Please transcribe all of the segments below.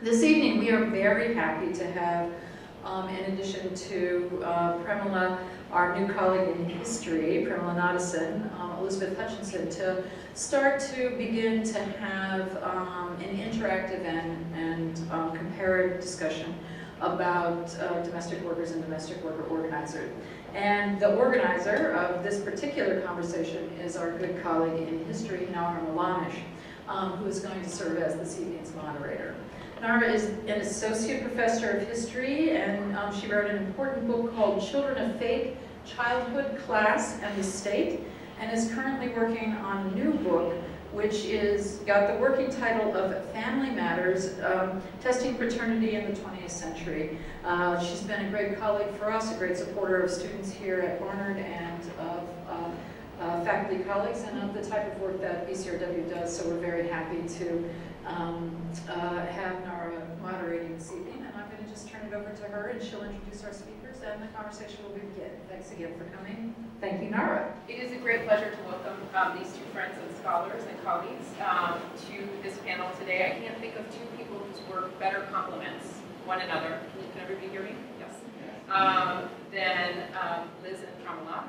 This evening we are very happy to have, in addition to Premilla, our new colleague in history, Premilla Nadasen, Elizabeth Hutchison, to start to begin to have an interactive and comparative discussion about domestic workers and domestic worker organizers. And the organizer of this particular conversation is our good colleague in history, Nara Milanich, who is going to serve as this evening's moderator. Nara is an associate professor of history, and she wrote an important book called Children of Faith, Childhood, Class, and the State, and is currently working on a new book which is got the working title of Family Matters, Testing Fraternity in the 20th Century. She's been a great colleague for us, a great supporter of students here at Barnard and of faculty colleagues and of the type of work that BCRW does, so we're very happy to have Nara moderating this evening, and I'm going to just turn it over to her and she'll introduce our speakers and the conversation will begin. Thanks again for coming. Thank you, Nara. It is a great pleasure to welcome these two friends and scholars and colleagues to this panel today. I can't think of two people whose work better complements one another. Can everybody hear me? Yes. Than Liz and Premilla.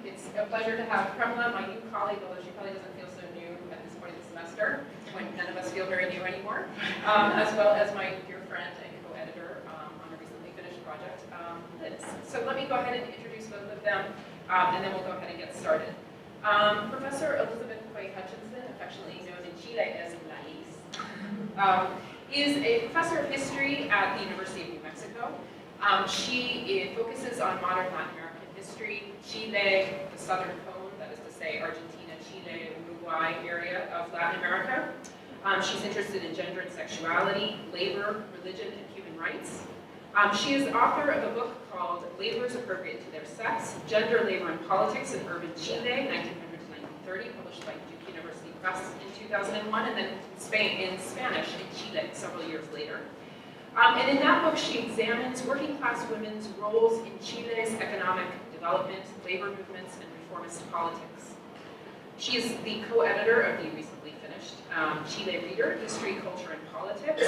It's a pleasure to have Premilla, my new colleague, although she probably doesn't feel so new at this point of the semester, when none of us feel very new anymore, as well as my dear friend and co-editor on a recently finished project, Liz. So let me go ahead and introduce both of them, and then we'll go ahead and get started. Professor Elizabeth Quay Hutchison, affectionately known in Chile as Laís, is a professor of history at the University of New Mexico. She focuses on modern Latin American history, Chile, the southern cone, that is to say Argentina, Chile, Uruguay area of Latin America. She's interested in gender and sexuality, labor, religion, and human rights. She is author of a book called Labors Appropriate to Their Sex, Gender, Labor, and Politics in Urban Chile, 1900 to 1930, published by Duke University Press in 2001, and then in Spanish in Chile several years later. And in that book, she examines working class women's roles in Chile's economic development, labor movements, and reformist politics. She is the co-editor of the recently finished Chile Reader, History, Culture, and Politics,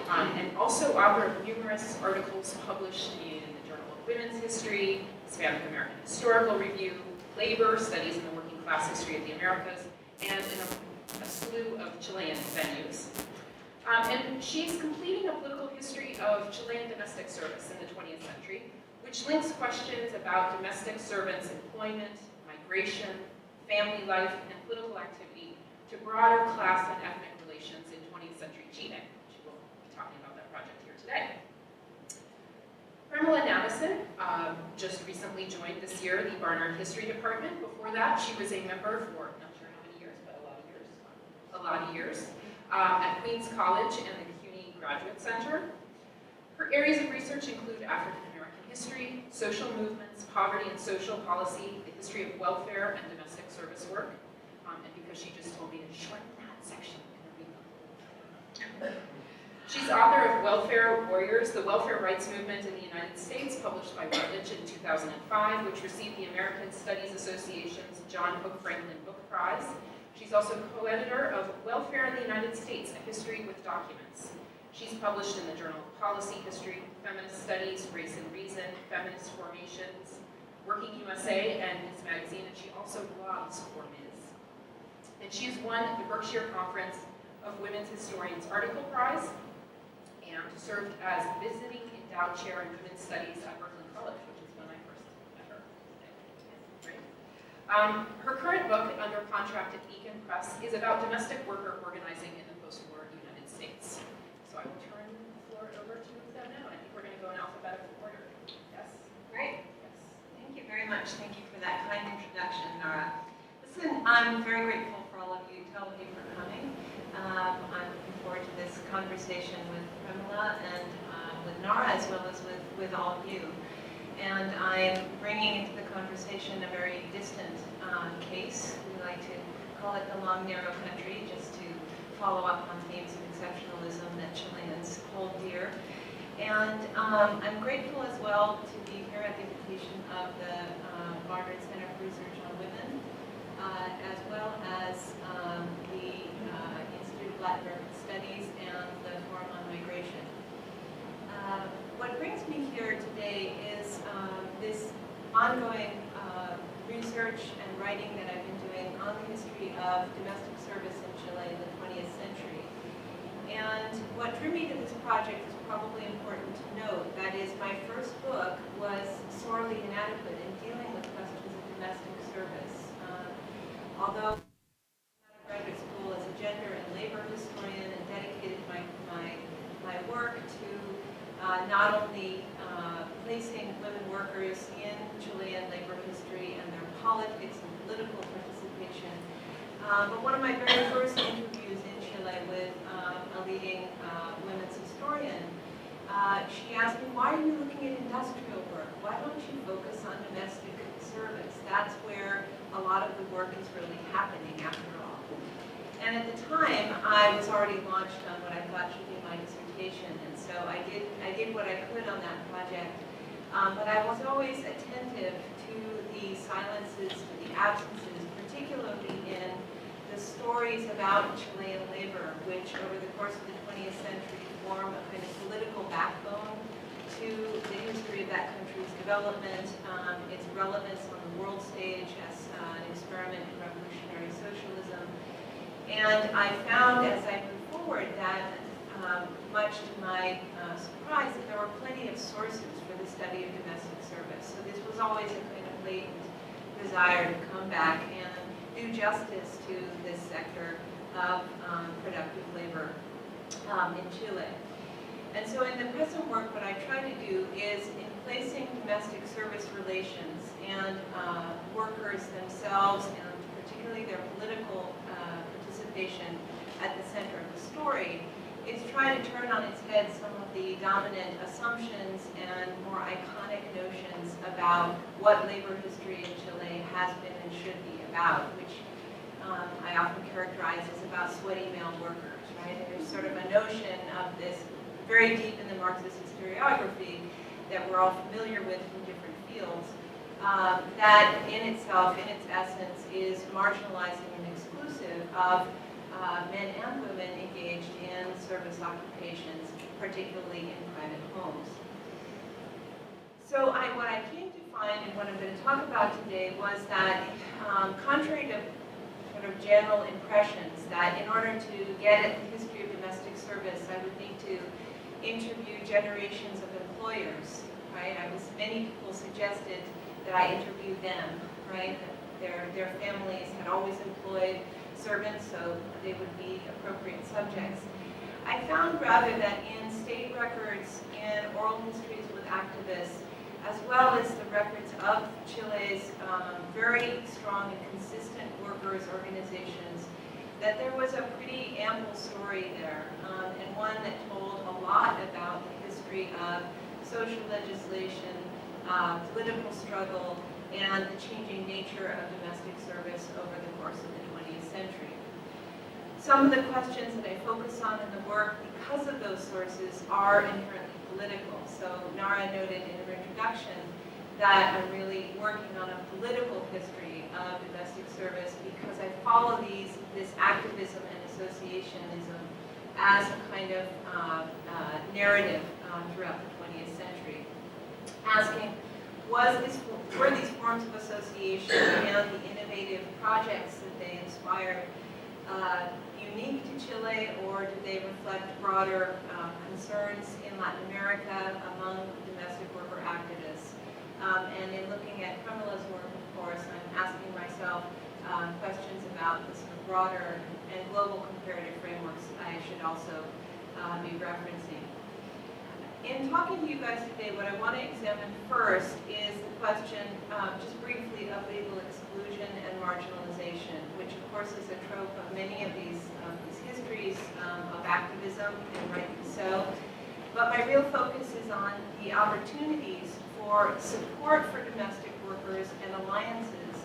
and also author of numerous articles published in the Journal of Women's History, Hispanic American Historical Review, Labor, Studies in the Working Class History of the Americas, and in a slew of Chilean venues. And she's completing a political history of Chilean domestic service in the 20th century, which links questions about domestic servants' employment, migration, family life, and political activity to broader class and ethnic relations in 20th century Chile. She will be talking about that project here today. Premilla Nadasen just recently joined this year the Barnard History Department. Before that, she was a member for, not sure how many years, but a lot of years, at Queens College and the CUNY Graduate Center. Her areas of research include African American history, social movements, poverty and social policy, the history of welfare and domestic service work, and because she just told me to shorten that section, I'm going to read them. She's author of Welfare Warriors, the Welfare Rights Movement in the United States, published by Routledge in 2005, which received the American Studies Association's John Hope Franklin Book Prize. She's also co-editor of Welfare in the United States, A History with Documents. She's published in the Journal of Policy History, Feminist Studies, Race and Reason, Feminist Formations, Working USA, and Ms. Magazine, and she also blogs for Ms. And she's won the Berkshire Conference of Women's Historians Article Prize, and served as visiting endowed chair in Women's Studies at Berkeley College, which is when I first met her. Right? Her current book, under contract at Beacon Press, is about domestic worker organizing in the post-war United States. So I will turn the floor over to them now. I think we're going to go in alphabetical order. Yes? Great. Yes. Thank you very much. Thank you for that kind introduction, Nara. Listen, I'm very grateful for all of you for coming. I'm looking forward to this conversation with Premilla and with Nara, as well as with all of you. And I'm bringing into the conversation a very distant case. We like to call it the long, narrow country, just to follow up on themes of exceptionalism that Chileans hold dear. And I'm grateful as well to be here at the invitation of the Barnard Center for Research on Women, as well as the Institute of Latin American Studies and the ongoing research and writing that I've been doing on the history of domestic service in Chile in the 20th century. And what drew me to this project is probably important to note. That is, my first book was sorely inadequate in dealing with questions of domestic service. Although graduate school as a gender and labor historian and dedicated my work to not only placing women workers in Chilean labor history and their politics and political participation, but one of my very first interviews in Chile with a leading women's historian, she asked me, why are you looking at industrial work? Why don't you focus on domestic service? That's where a lot of the work is really happening after all. And at the time, I was already launched on what I thought should be my dissertation, and so I did what I could on that project. But I was always attentive to the silences, to the absences, particularly in the stories about Chilean labor, which over the course of the 20th century form a kind of political backbone to the history of that country's development, its relevance on the world stage as an experiment in revolutionary socialism. And I found as I moved forward that, much to my surprise, that there were plenty of sources for the study of domestic service. So this was always a kind of latent desire to come back and do justice to this sector of productive labor in Chile. And so in the present work, what I try to do is in placing domestic service relations and workers themselves, and particularly their political participation at the center of the story, is try to turn on its head some of the dominant assumptions and more iconic notions about what labor history in Chile has been and should be about, which I often characterize as about sweaty male workers, right? And there's sort of a notion of this very deep in the Marxist historiography that we're all familiar with from different fields, that in itself, in its essence, is marginalizing and exclusive of men and women engaged in service occupations, particularly in private homes. So what I came to find, and what I'm going to talk about today, was that contrary to sort of general impressions, that in order to get at the history of domestic service, I would need to interview generations of employers, right? Many people suggested that I interview them, right? That their families had always employed servants, so they would be appropriate subjects. I found rather that in state records, in oral histories with activists, as well as the records of Chile's very strong and consistent workers' organizations, that there was a pretty ample story there, and one that told a lot about the history of social legislation, political struggle, and the changing nature of domestic service over the course of the 20th century. Some of the questions that I focus on in the work, because of those sources, are inherently political. So Nara noted in her introduction that I'm really working on a political history of domestic service because I follow this activism and associationism as a kind of narrative throughout the 20th century, asking, were these forms of association and the innovative projects that they inspired unique to Chile, or do they reflect broader concerns in Latin America among domestic worker activists? And in looking at Premilla's work, of course, I'm asking myself questions about the sort of broader and global comparative frameworks I should also be referencing. In talking to you guys today, what I want to examine first is the question, just briefly, of legal exclusion and marginalization, which of course is a trope of many of these histories of activism, and rightly so. But my real focus is on the opportunities for support for domestic workers and alliances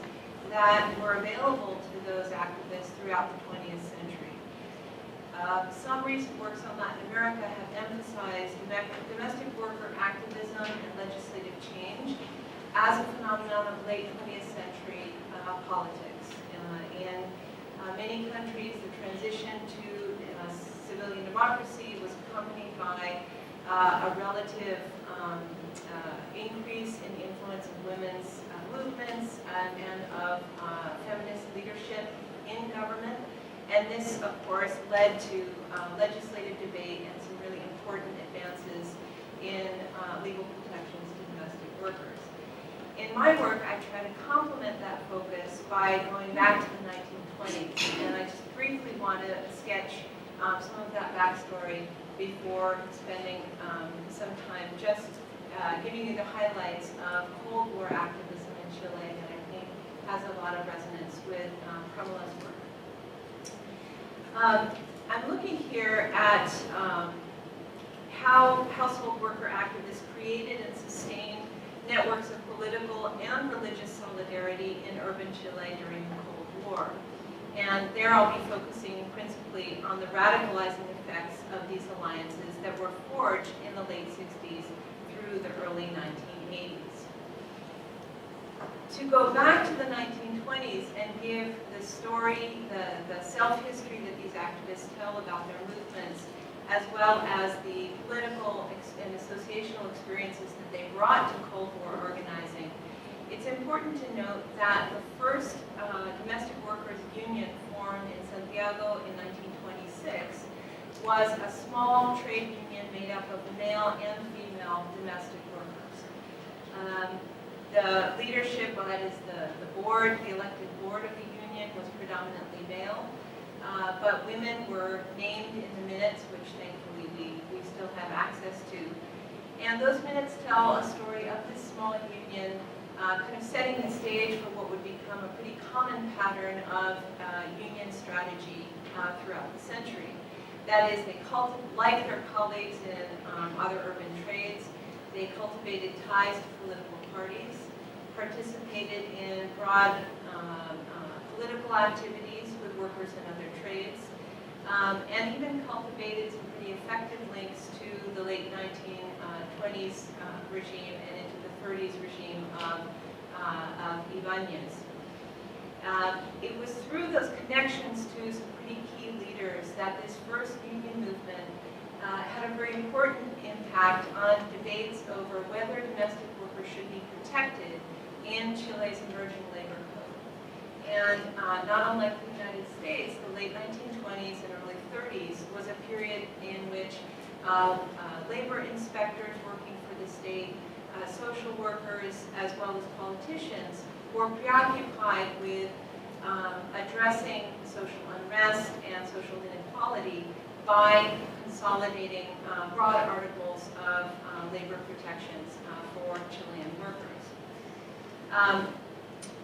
that were available to those activists throughout the 20th century. Some recent works on Latin America have emphasized domestic worker activism and legislative change as a phenomenon of late 20th century politics. In many countries, the transition to civilian democracy was accompanied by a relative increase in the influence of women's movements and of feminist leadership in government. And this, of course, led to legislative debate and some really important advances in legal protections to domestic workers. In my work, I try to complement that focus by going back to the 1920s, and I just briefly want to sketch some of that backstory before spending some time just giving you the highlights of Cold War activism in Chile that I think has a lot of resonance with Premilla's work. I'm looking here at how household worker activists created and sustained networks of political and religious solidarity in urban Chile during the Cold War. And there I'll be focusing principally on the radicalizing effects of these alliances that were forged in the late 60s through the early 1980s. To go back to the 1920s and give the story, the self-history that these activists tell about their movements, as well as the political and associational experiences that they brought to Cold War organizing, it's important to note that the first domestic workers union formed in Santiago in 1926 was a small trade union made up of male and female domestic workers. The leadership, well, that is the board, the elected board of the union was predominantly male, but women were named in the minutes, which thankfully we still have access to. And those minutes tell a story of this small union kind of setting the stage for what would become a pretty common pattern of union strategy throughout the century. That is, they like their colleagues in other urban trades, they cultivated ties to political parties, participated in broad political activities with workers in other trades, and even cultivated some pretty effective links to the late 1920s regime and into the 30s regime of Ibáñez. It was through those connections to some pretty key leaders that this first union movement had a very important impact on debates over whether domestic workers should be protected in Chile's emerging labor code. And not unlike the United States, the late 1920s and early 30s was a period in which labor inspectors working for the state, social workers, as well as politicians, were preoccupied with addressing social unrest and social inequality by consolidating broad articles of labor protections for Chilean workers.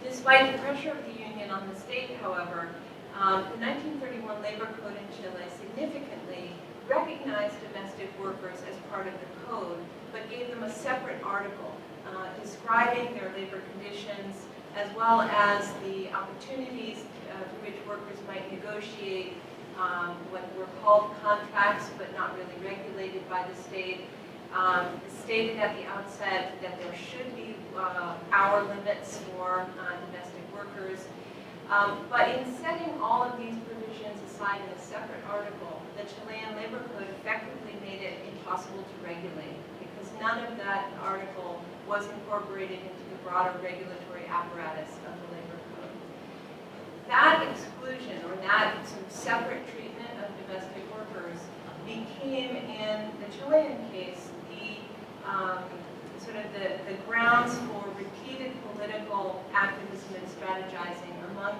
Despite the pressure of the union on the state, however, the 1931 Labor Code in Chile significantly recognized domestic workers as part of the code, but gave them a separate article describing their labor conditions, as well as the opportunities through which workers might negotiate what were called contracts, but not really regulated by the state. Stated at the outset that there should be hour limits for domestic workers. But in setting all of these provisions aside in a separate article, the Chilean Labor Code effectively made it impossible to regulate, because none of that article was incorporated into the broader regulatory apparatus of the Labor Code. That exclusion, or that sort of separate treatment of domestic workers, became, in the Chilean case, the grounds for repeated political activism and strategizing among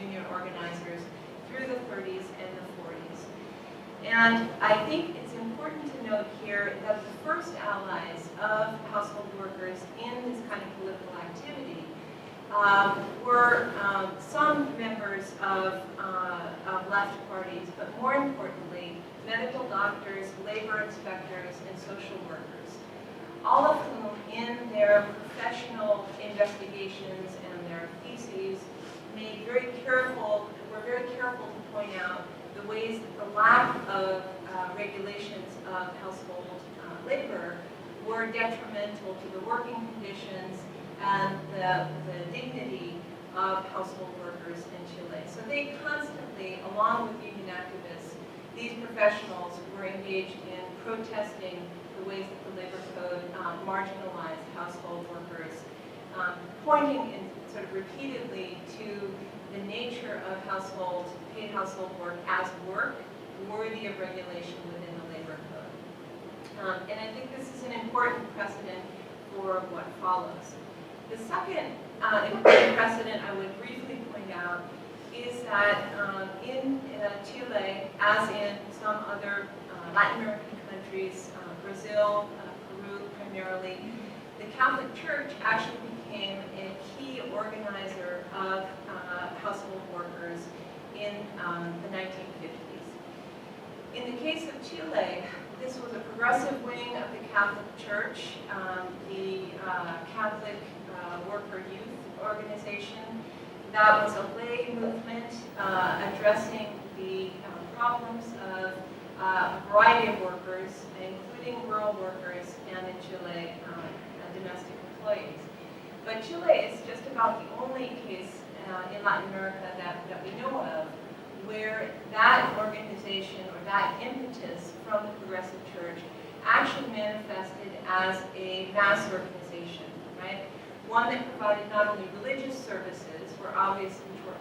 union organizers through the 30s and the 40s. And I think it's important to note here that the first allies of household workers in this kind of political activity were some members of left parties, but more importantly, medical doctors, labor inspectors, and social workers, all of whom in their professional investigations and their theses were very careful to point out the ways that the lack of regulations of household labor were detrimental to the working conditions and the dignity of household workers in Chile. So they constantly, along with union activists, these professionals were engaged in protesting the ways that the labor code marginalized household workers pointing in sort of repeatedly to the nature of paid household work as work worthy of regulation within the labor code. And I think this is an important precedent for what follows. The second important precedent I would briefly point out is that in Chile, as in some other Latin American countries, Brazil, Peru primarily, the Catholic Church actually became a key organizer of household workers in the 1950s. In the case of Chile, this was a progressive wing of the Catholic Church, the Catholic Worker Youth Organization. That was a lay movement addressing the problems of a variety of workers, including rural workers and in Chile, domestic employees. But Chile is just about the only case in Latin America that we know of where that organization or that impetus from the progressive church actually manifested as a mass organization, right? One that provided not only religious services, which were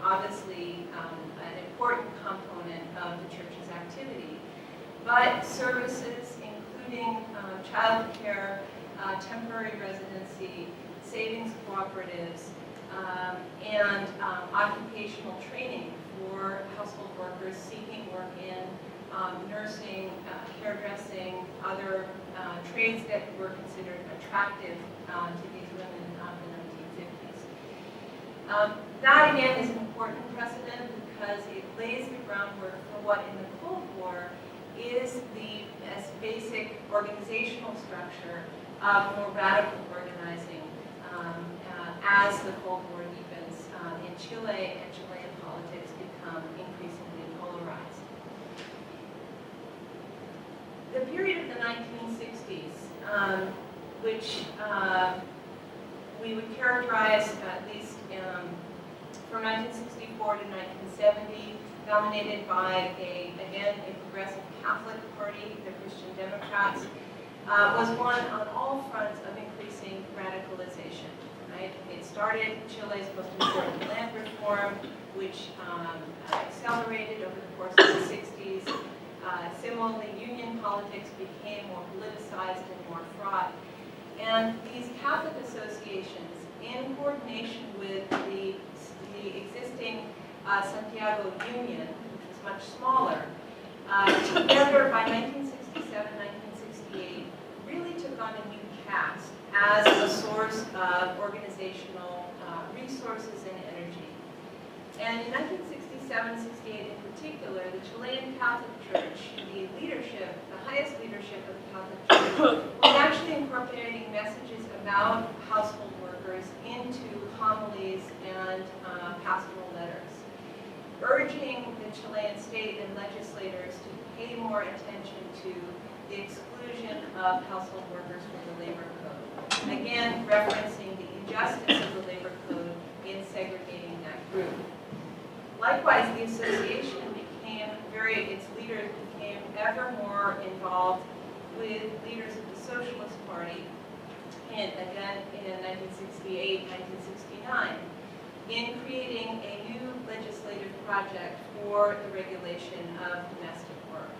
obviously an important component of the church's activity, but services including child care, temporary residency, savings cooperatives, and occupational training for household workers seeking work in nursing, hairdressing, other trades that were considered attractive to these women in the 1950s. That again is an important precedent because it lays the groundwork for what in the Cold War is the basic organizational structure of more radical organizing as the Cold War deepens in Chile and Chilean politics become increasingly polarized. The period of the 1960s, which we would characterize, at least from 1964 to 1970, dominated by again, a progressive Catholic party, the Christian Democrats, was one on all fronts of increasing radicalization. Right? It started Chile's most important land reform, which accelerated over the course of the 60s. Similarly, union politics became more politicized and more fraught. And these Catholic associations, in coordination with the existing Santiago Union, which was much smaller, together by 1967, 1968, really took on a new cast as a source of organizational resources and energy. And in 1967-68 in particular, the Chilean Catholic Church, the leadership, the highest leadership of the Catholic Church, was actually incorporating messages about household workers into homilies and pastoral letters, urging the Chilean state and legislators to pay more attention to the exclusion of household workers from the labor code. Again, referencing the injustice of the labor code in segregating that group. Likewise, the association its leaders became ever more involved with leaders of the Socialist Party, and again in 1968, 1969, in creating a new legislative project for the regulation of domestic work.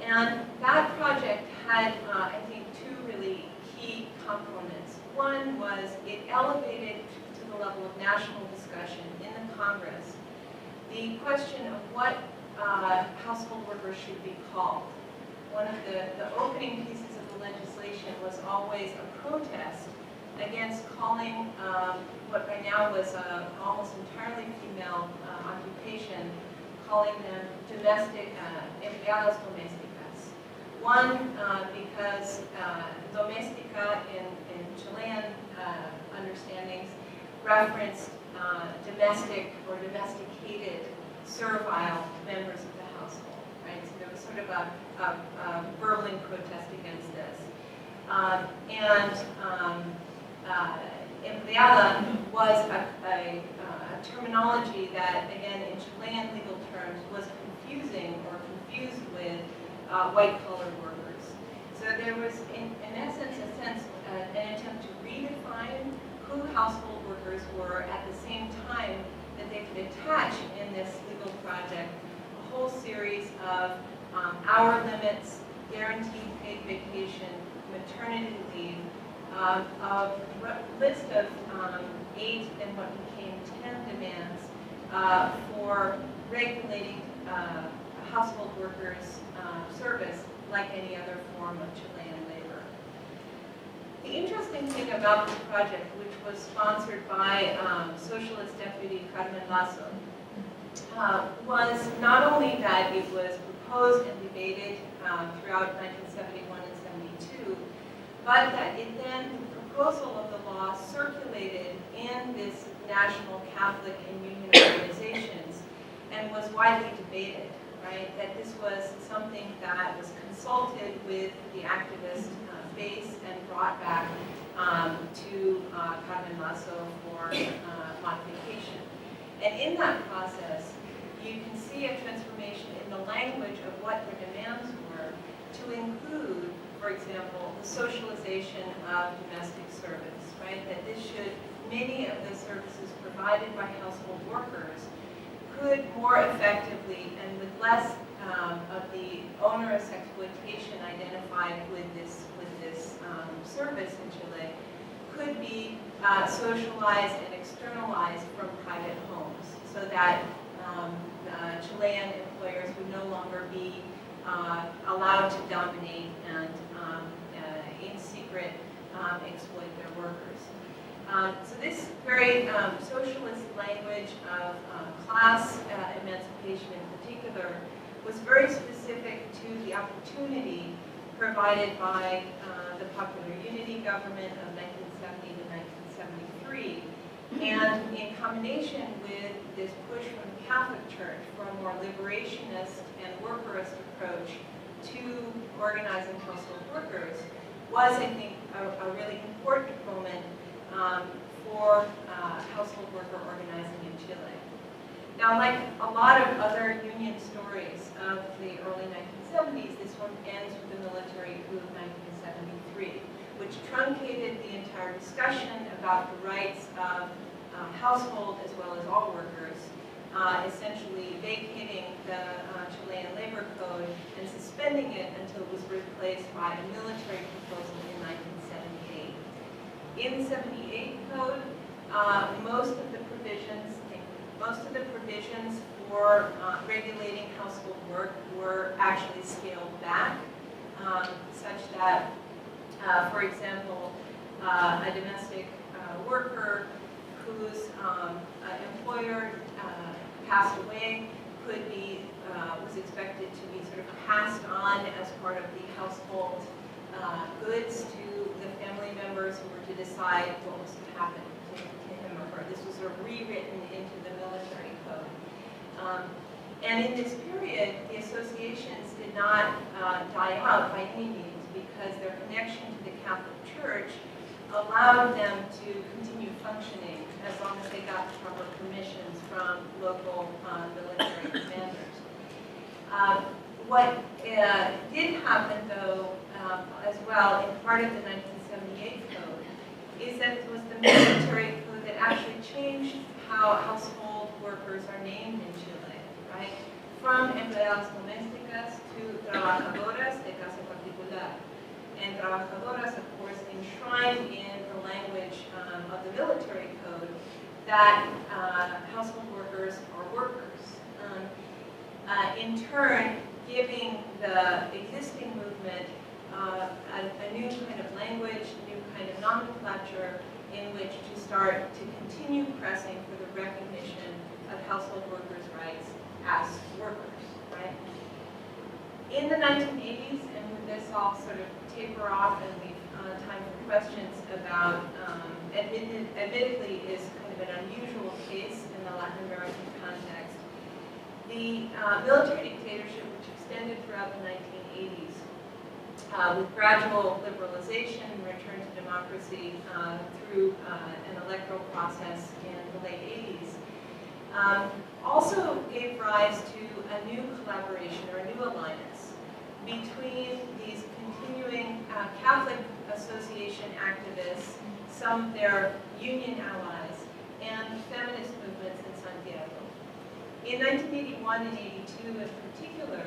And that project had, I think, two really key components. One was it elevated to the level of national discussion in the Congress the question of what household workers should be called. One of the opening pieces of the legislation was always a protest against calling what by now was almost entirely female occupation, calling them domestic, empleadas domésticas. One, because doméstica in Chilean understandings referenced domestic or domesticated servile members of the household, right? So there was sort of a burbling protest against this. Empleada was a terminology that, again, in Chilean legal terms, was confusing or confused with white-collar workers. So there was, in essence, an attempt to redefine who household workers were at the same time that they could attach in this legal project a whole series of hour limits, guaranteed paid vacation, maternity leave, a list of 8 and what became 10 demands for regulating household workers' service like any other form of Chilean labor. The interesting thing about this project, which was sponsored by Socialist Deputy Carmen Lasso, was not only that it was proposed and debated throughout 1971 and 72, but that it then, the proposal of the law circulated in this national Catholic and union organizations and was widely debated, right? That this was something that was consulted with the activist base and brought back to Carmen Lasso for modification. And in that process, you can see a transformation in the language of what their demands were to include, for example, the socialization of domestic service, right? That this should, many of the services provided by household workers could more effectively and with less of the onerous exploitation identified with this service in Chile, could be socialized and externalized from private homes, so that Chilean employers would no longer be allowed to dominate and in secret exploit their workers. So this very socialist language of class emancipation in particular was very specific to the opportunity provided by the Popular Unity government of 1970 to 1973, and in combination with this push from the Catholic Church for a more liberationist and workerist approach to organizing household workers, was, I think, a really important moment for household worker organizing in Chile. Now, like a lot of other union stories of the early 1970s, this one ends with the military coup of 1973, which truncated the entire discussion about the rights of household as well as all workers, essentially vacating the Chilean labor code and suspending it until it was replaced by a military proposal in 1978. In the 78 code, most of the provisions for regulating household work were actually scaled back, such that, for example, a domestic worker whose employer passed away was expected to be sort of passed on as part of the household goods to the family members who were to decide what was to happen to him or her. This was sort of rewritten into the military code. And in this period, the associations did not die out by any means, because their connection to the Catholic Church allowed them to continue functioning as long as they got the proper permissions from local military commanders. What did happen, though, as well, in part of the 1978 code, is that it was the military code that actually changed how household workers are named in Chile, right? From empleadas domésticas to trabajadoras de casa particular. And trabajadoras, of course, enshrined in the language of the military code that household workers are workers. In turn, giving the existing movement a new kind of language, a new kind of nomenclature in which to start to continue pressing for the recognition of household workers' rights as workers, right? In the 1980s, and with this I'll sort of taper off and leave time for questions about, admittedly is kind of an unusual case in the Latin American context. The military dictatorship, which extended throughout the 1980s, with gradual liberalization and return to democracy through an electoral process in the late 80s, also gave rise to a new collaboration or a new alliance between these continuing Catholic Association activists some of their union allies, and feminist movements in Santiago. In 1981 and 82 in particular,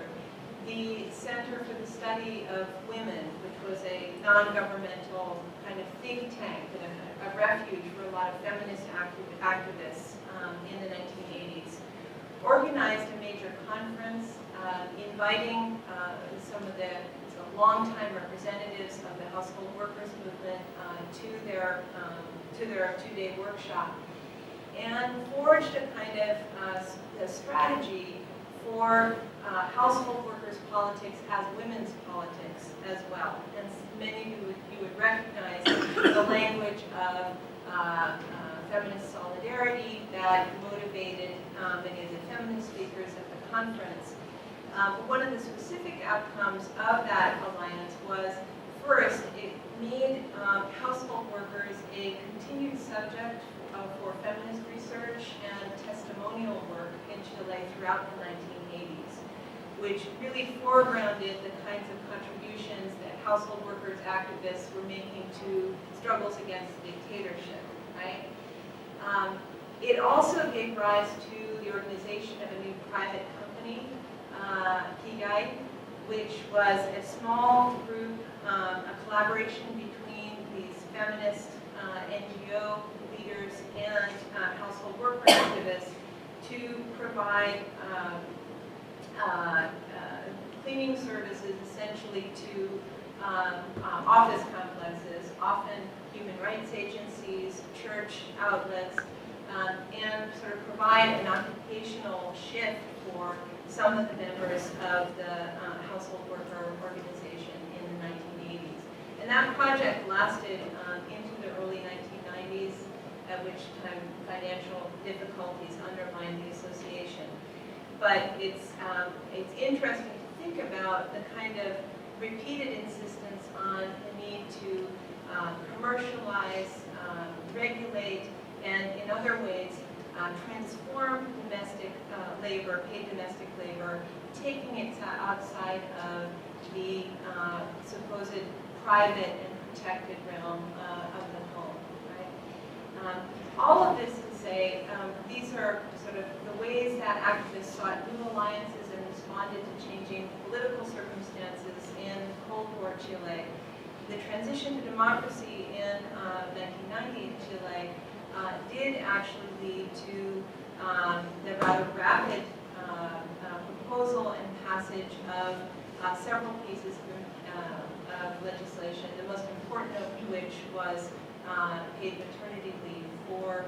the Center for the Study of Women, which was a non-governmental kind of think tank and a refuge for a lot of feminist activists in the 1980s, organized a major conference inviting some of the longtime representatives of the household workers movement to their two-day workshop, and forged a kind of a strategy for household workers politics as women's politics as well. And many of you would recognize the language of feminist solidarity that motivated many of the feminist speakers at the conference. But one of the specific outcomes of that alliance was, first, it made household workers a continued subject for feminist research and testimonial work in Chile throughout the 1980s, which really foregrounded the kinds of contributions that household workers activists were making to struggles against dictatorship, right? It also gave rise to the organization of a new private company, Kigai, which was a small group, a collaboration between these feminist NGO leaders and household worker activists to provide cleaning services essentially to office complexes, often human rights agencies, church outlets, and sort of provide an occupational shift for some of the members of the household worker organization in the 1980s. And that project lasted into the early 1990s, at which time financial difficulties undermined the association. But it's interesting to think about the kind of repeated insistence on the need to commercialialize, regulate, and in other ways transform domestic labor, paid domestic labor, taking it outside of the supposed private and protected realm of the home. Right? All of this to say, these are sort of the ways that activists sought new alliances and responded to changing political circumstances in Cold War Chile. The transition to democracy in 1990 in Chile did actually lead to the rather rapid proposal and passage of several pieces of legislation, the most important of which was paid maternity leave for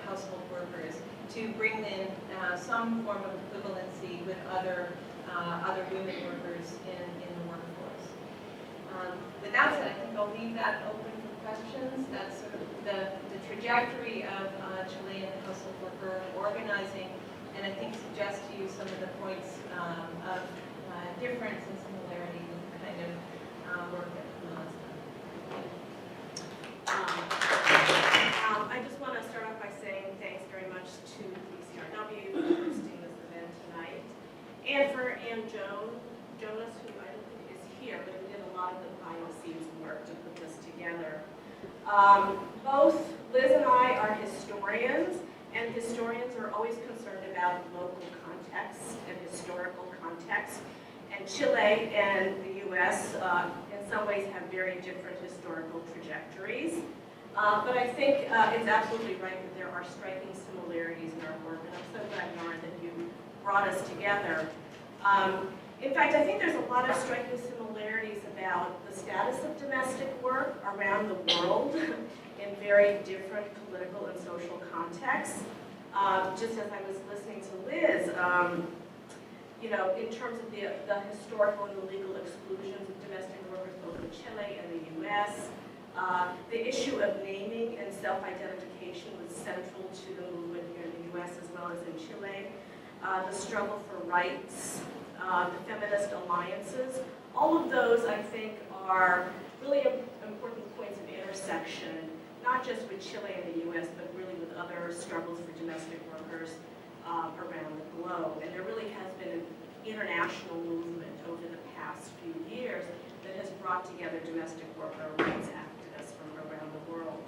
household workers to bring in some form of equivalency with other women workers in the workforce. With that said, I think I'll leave that open for questions. That's sort of the trajectory of Chilean household worker organizing, and I think suggest to you some of the points of difference and similarity with the kind of work that Premilla has done. I just want to start off by saying thanks very much to BCRW for hosting this event tonight, and for Jonas, who I don't think is here, but who did a lot of the behind-the-scenes work to put this together. Both Liz and I are historians, and historians are always concerned about local context and historical context. And Chile and the U.S. In some ways have very different historical trajectories. But I think it's absolutely right that there are striking similarities in our work, and I'm so glad, Nara, that you brought us together. In fact, I think there's a lot of striking similarities about the status of domestic work around the world in very different political and social contexts. Just as I was listening to Liz, you know, in terms of the historical and the legal exclusions of domestic workers both in Chile and the U.S., the issue of naming and self-identification was central to the movement here in the U.S. as well as in Chile. The struggle for rights, the feminist alliances, all of those, I think, are really important points of intersection, not just with Chile and the U.S., but really with other struggles for domestic workers around the globe. And there really has been an international movement over the past few years that has brought together domestic worker rights activists from around the world.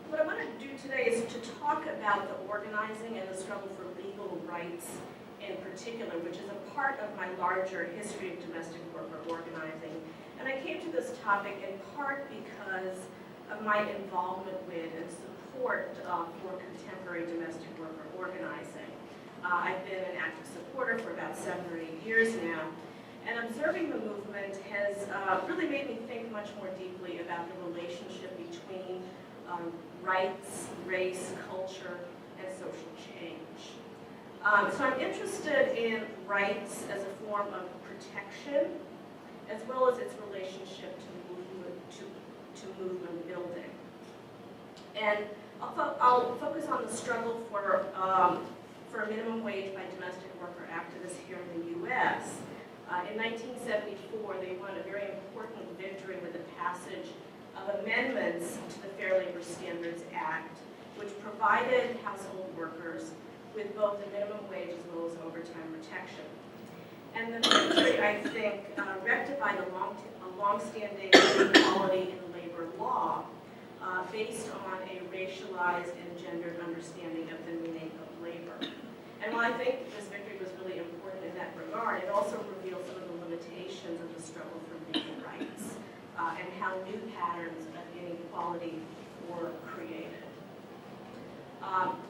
What I want to do today is to talk about the organizing and the struggle for legal rights in particular, which is a part of my larger history of domestic worker organizing. And I came to this topic in part because of my involvement with and support for contemporary domestic worker organizing. I've been an active supporter for about 7 or 8 years now, and observing the movement has really made me think much more deeply about the relationship between rights, race, culture, and social change. So I'm interested in rights as a form of protection, as well as its relationship to movement building. And I'll focus on the struggle for a minimum wage by domestic worker activists here in the U.S. In 1974, they won a very important victory with the passage of amendments to the Fair Labor Standards Act, which provided household workers with both the minimum wage as well as overtime protection. And the victory, I think, rectified a long-standing inequality in labor law based on a racialized and gendered understanding of the meaning of labor. And while I think this victory was really important in that regard, it also revealed some of the limitations of the struggle for legal rights and how new patterns of inequality were created.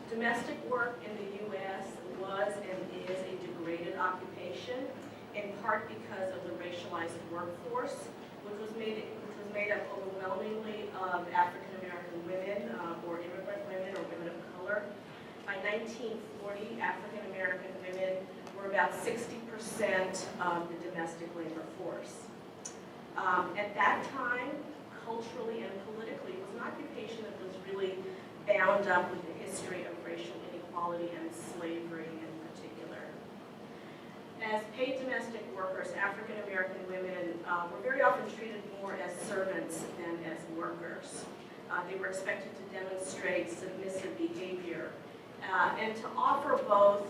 Domestic work in the U.S. was and is a degraded occupation, in part because of the racialized workforce, which was made up overwhelmingly of African American women or immigrant women or women of color. By 1940, African American women were about 60% of the domestic labor force. At that time, culturally and politically, it was an occupation that was really bound up with the history of racial inequality and slavery in particular. As paid domestic workers, African American women were very often treated more as servants than as workers. They were expected to demonstrate submissive behavior and to offer both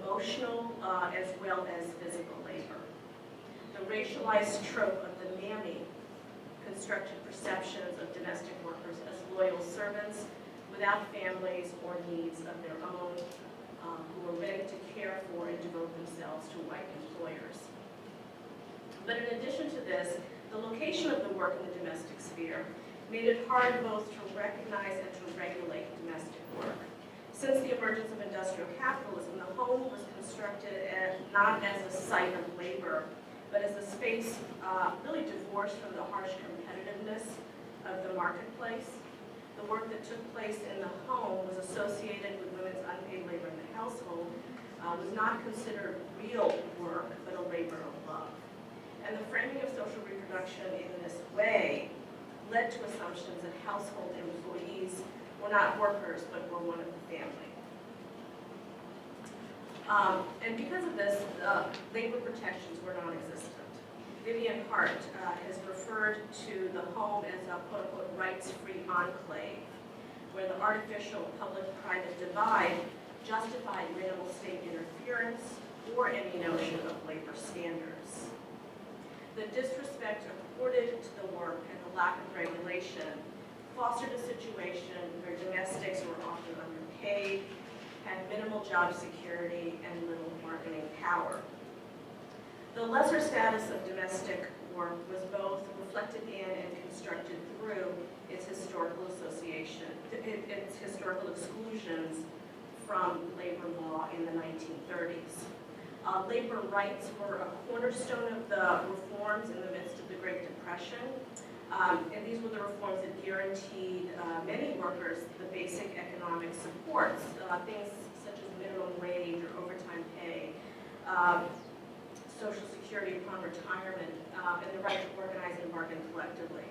emotional as well as physical labor. The racialized trope of the mammy constructed perceptions of domestic workers as loyal servants without families or needs of their own, who were ready to care for and devote themselves to white employers. But in addition to this, the location of the work in the domestic sphere made it hard both to recognize and to regulate domestic work. Since the emergence of industrial capitalism, the home was constructed not as a site of labor, but as a space really divorced from the harsh competitiveness of the marketplace. The work that took place in the home was associated with women's unpaid labor in the household, was not considered real work, but a labor of love. And the framing of social reproduction in this way led to assumptions that household employees were not workers, but were one of the family. And because of this, labor protections were non-existent. Vivian Hart has referred to the home as a quote-unquote rights-free enclave, where the artificial public-private divide justified minimal state interference or any notion of labor standards. The disrespect accorded to the work and the lack of regulation fostered a situation where domestics were often underpaid, had minimal job security, and little bargaining power. The lesser status of domestic work was both reflected in and constructed through its historical its historical exclusions from labor law in the 1930s. Labor rights were a cornerstone of the reforms in the midst of the Great Depression, and these were the reforms that guaranteed many workers the basic economic supports, things such as minimum wage or overtime pay, Social Security upon retirement, and the right to organize and bargain collectively.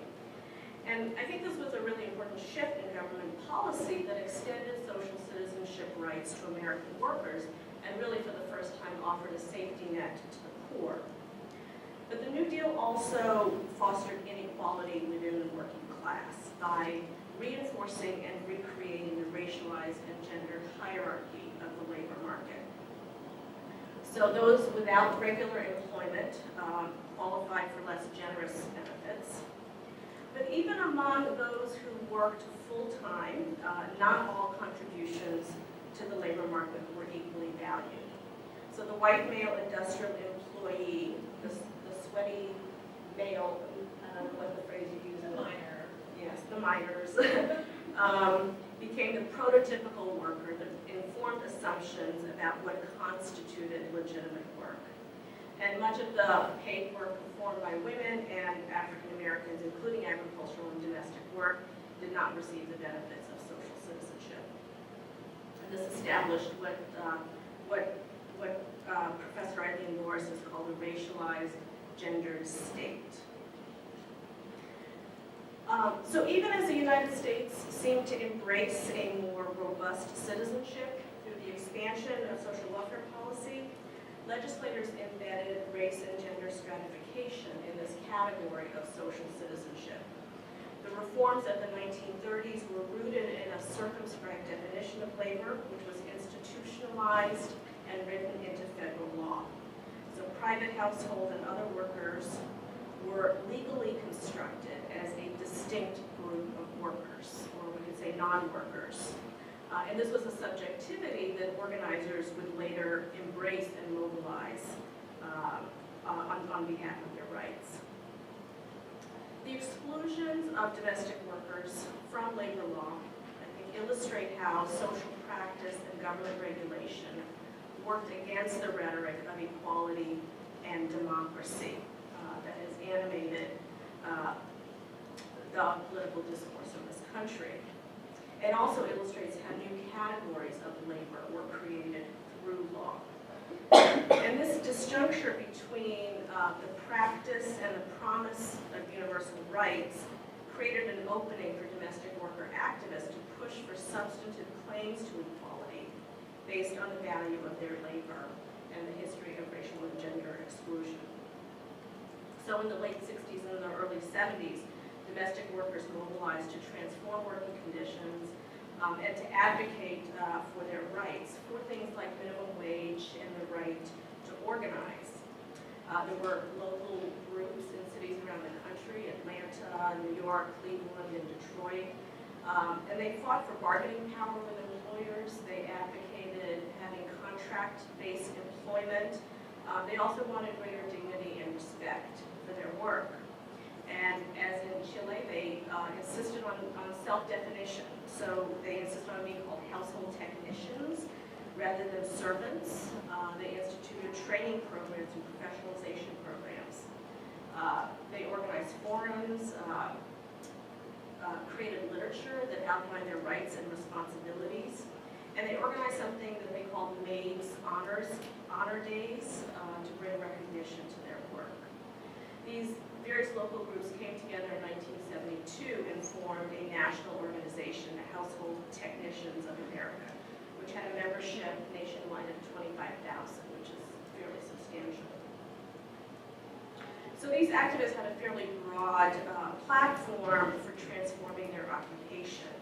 And I think this was a really important shift in government policy that extended social citizenship rights to American workers and really for the first time offered a safety net to the poor. But the New Deal also fostered inequality within the working class by reinforcing and recreating the racialized and gendered hierarchy of the labor market. So those without regular employment qualified for less generous benefits. But even among those who worked full-time, not all contributions to the labor market were equally valued. So the white male industrial employee, the sweaty male, I don't know what the phrase you use. Minor. Yes, the miners, became the prototypical worker that informed assumptions about what constituted legitimate work. And much of the paid work performed by women and African Americans, including agricultural and domestic work, did not receive the benefits of social citizenship. And this established what Professor Eileen Morris has called a racialized, gendered state. So even as the United States seemed to embrace a more robust citizenship through the expansion of social welfare policy, legislators embedded race and gender stratification in this category of social citizenship. The reforms of the 1930s were rooted in a circumscribed definition of labor, which was institutionalized and written into federal law. So private household and other workers were legally constructed as a distinct group of workers, or we could say non-workers. And this was a subjectivity that organizers would later embrace and mobilize on behalf of their rights. The exclusions of domestic workers from labor law, I think, illustrate how social practice and government regulation worked against the rhetoric of equality and democracy that has animated the political discourse of this country. It also illustrates how new categories of labor were created through law. And this disjuncture between the practice and the promise of universal rights created an opening for domestic worker activists to push for substantive claims to equality based on the value of their labor and the history of racial and gender exclusion. So in the late 60s and the early 70s, domestic workers mobilized to transform working conditions and to advocate for their rights, for things like minimum wage and the right to organize. There were local groups in cities around the country, Atlanta, New York, Cleveland, and Detroit. And they fought for bargaining power with employers. They advocated having contract-based employment. They also wanted greater dignity and respect for their work. And as in Chile, they insisted on self-definition. So they insisted on being called household technicians rather than servants. They instituted training programs and professionalization programs. They organized forums, created literature that outlined their rights and responsibilities. And they organized something that they called Maids Honor Days to bring recognition to their work. These various local groups came together in 1972 and formed a national organization, the Household Technicians of America, which had a membership nationwide of 25,000, which is fairly substantial. So these activists had a fairly broad platform for transforming their occupation.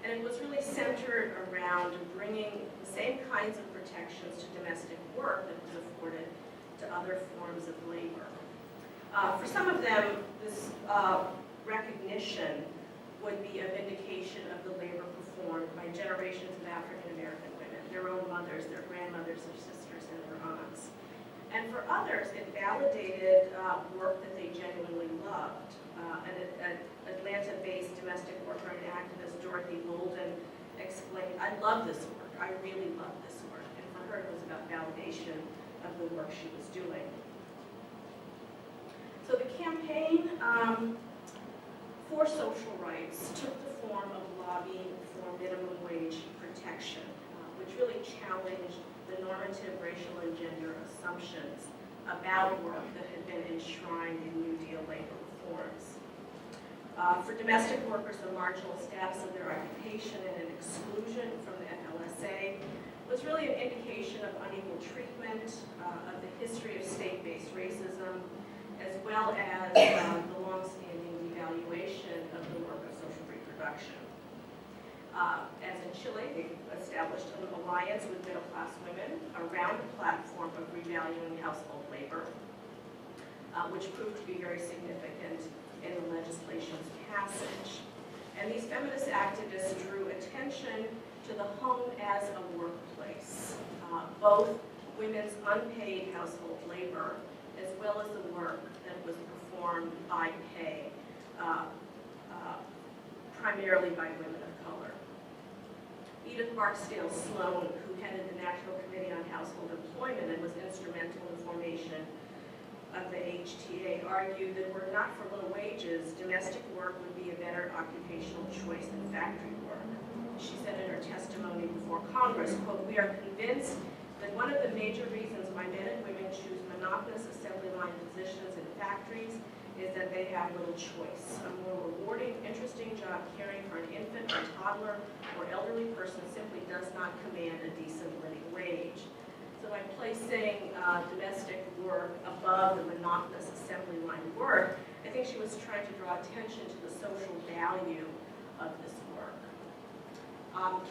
And it was really centered around bringing the same kinds of protections to domestic work that was afforded to other forms of labor. For some of them, this recognition would be a vindication of the labor performed by generations of African American women, their own mothers, their grandmothers, their sisters, and their aunts. And for others, it validated work that they genuinely loved. An Atlanta-based domestic worker and activist, Dorothy Golden, explained, "I love this work. I really love this work." And for her, it was about validation of the work she was doing. So the campaign for social rights took the form of lobbying for minimum wage protection, which really challenged the normative racial and gender assumptions about work that had been enshrined in New Deal labor reforms. For domestic workers, the marginal status of their occupation and an exclusion from the FLSA was really an indication of unequal treatment, of the history of state-based racism, as well as the long-standing devaluation of the work of social reproduction. As in Chile, they established an alliance with middle-class women around a platform of revaluing household labor, which proved to be very significant in the legislation's passage. And these feminist activists drew attention to the home as a workplace, both women's unpaid household labor as well as the work that was performed by pay, primarily by women of color. Edith Barksdale Sloan, who headed the National Committee on Household Employment and was instrumental in the formation of the HTA, argued that were it not for low wages, domestic work would be a better occupational choice than factory work. She said in her testimony before Congress, quote, "We are convinced that one of the major reasons why men and women choose monotonous assembly line positions in factories is that they have little choice. A more rewarding, interesting job caring for an infant or toddler or elderly person simply does not command a decent living wage." So by placing domestic work above the monotonous assembly line work, I think she was trying to draw attention to the social value of this work.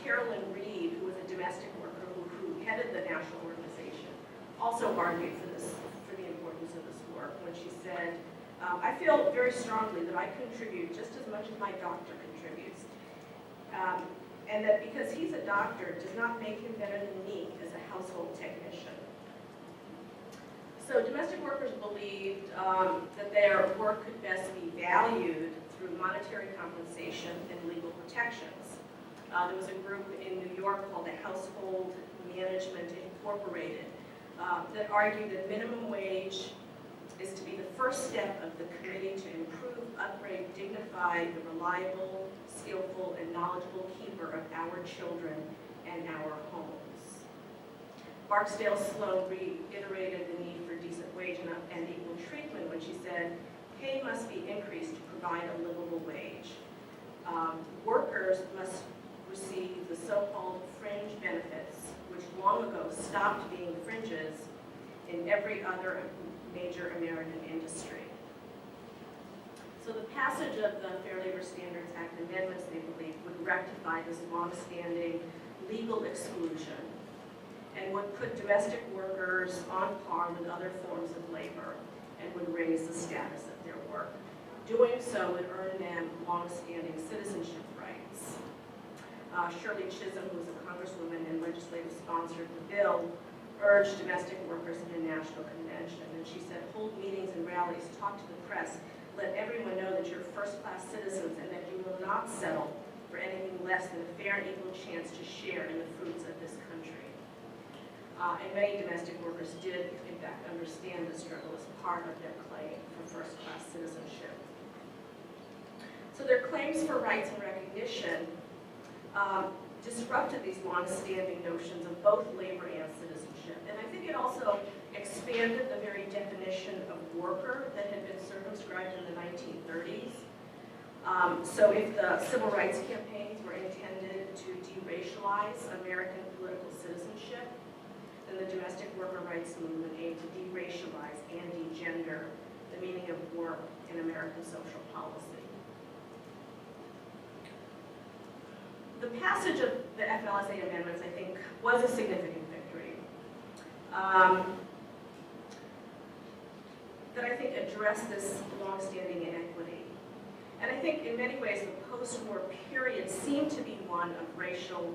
Carolyn Reed, who was a domestic worker who headed the national organization, also argued for the importance of this work when she said, "I feel very strongly that I contribute just as much as my doctor contributes, and that because he's a doctor does not make him better than me as a household technician." So domestic workers believed that their work could best be valued through monetary compensation and legal protections. There was a group in New York called the Household Management Incorporated that argued that minimum wage is to be the first step of the committee to improve, upgrade, dignify the reliable, skillful, and knowledgeable keeper of our children and our homes. Barksdale Sloan reiterated the need for decent wage and equal treatment when she said, "Pay must be increased to provide a livable wage. Workers must receive the so-called fringe benefits, which long ago stopped being fringes in every other major American industry." So the passage of the Fair Labor Standards Act amendments, they believe, would rectify this long-standing legal exclusion and would put domestic workers on par with other forms of labor and would raise the status of their work. Doing so would earn them long-standing citizenship rights. Shirley Chisholm, who was a congresswoman and legislative sponsor of the bill, urged domestic workers in a national convention. And she said, "Hold meetings and rallies, talk to the press, let everyone know that you're first-class citizens and that you will not settle for anything less than a fair and equal chance to share in the fruits of this country." And many domestic workers did, in fact, understand the struggle as part of their claim for first-class citizenship. So their claims for rights and recognition disrupted these long-standing notions of both labor and citizenship. And I think it also expanded the very definition of worker that had been circumscribed in the 1930s. So if the civil rights campaigns were intended to deracialize American political citizenship, then the domestic worker rights movement aimed to deracialize and degender the meaning of work in American social policy. The passage of the FLSA amendments, I think, was a significant victory that I think addressed this longstanding inequity. And I think in many ways the post-war period seemed to be one of racial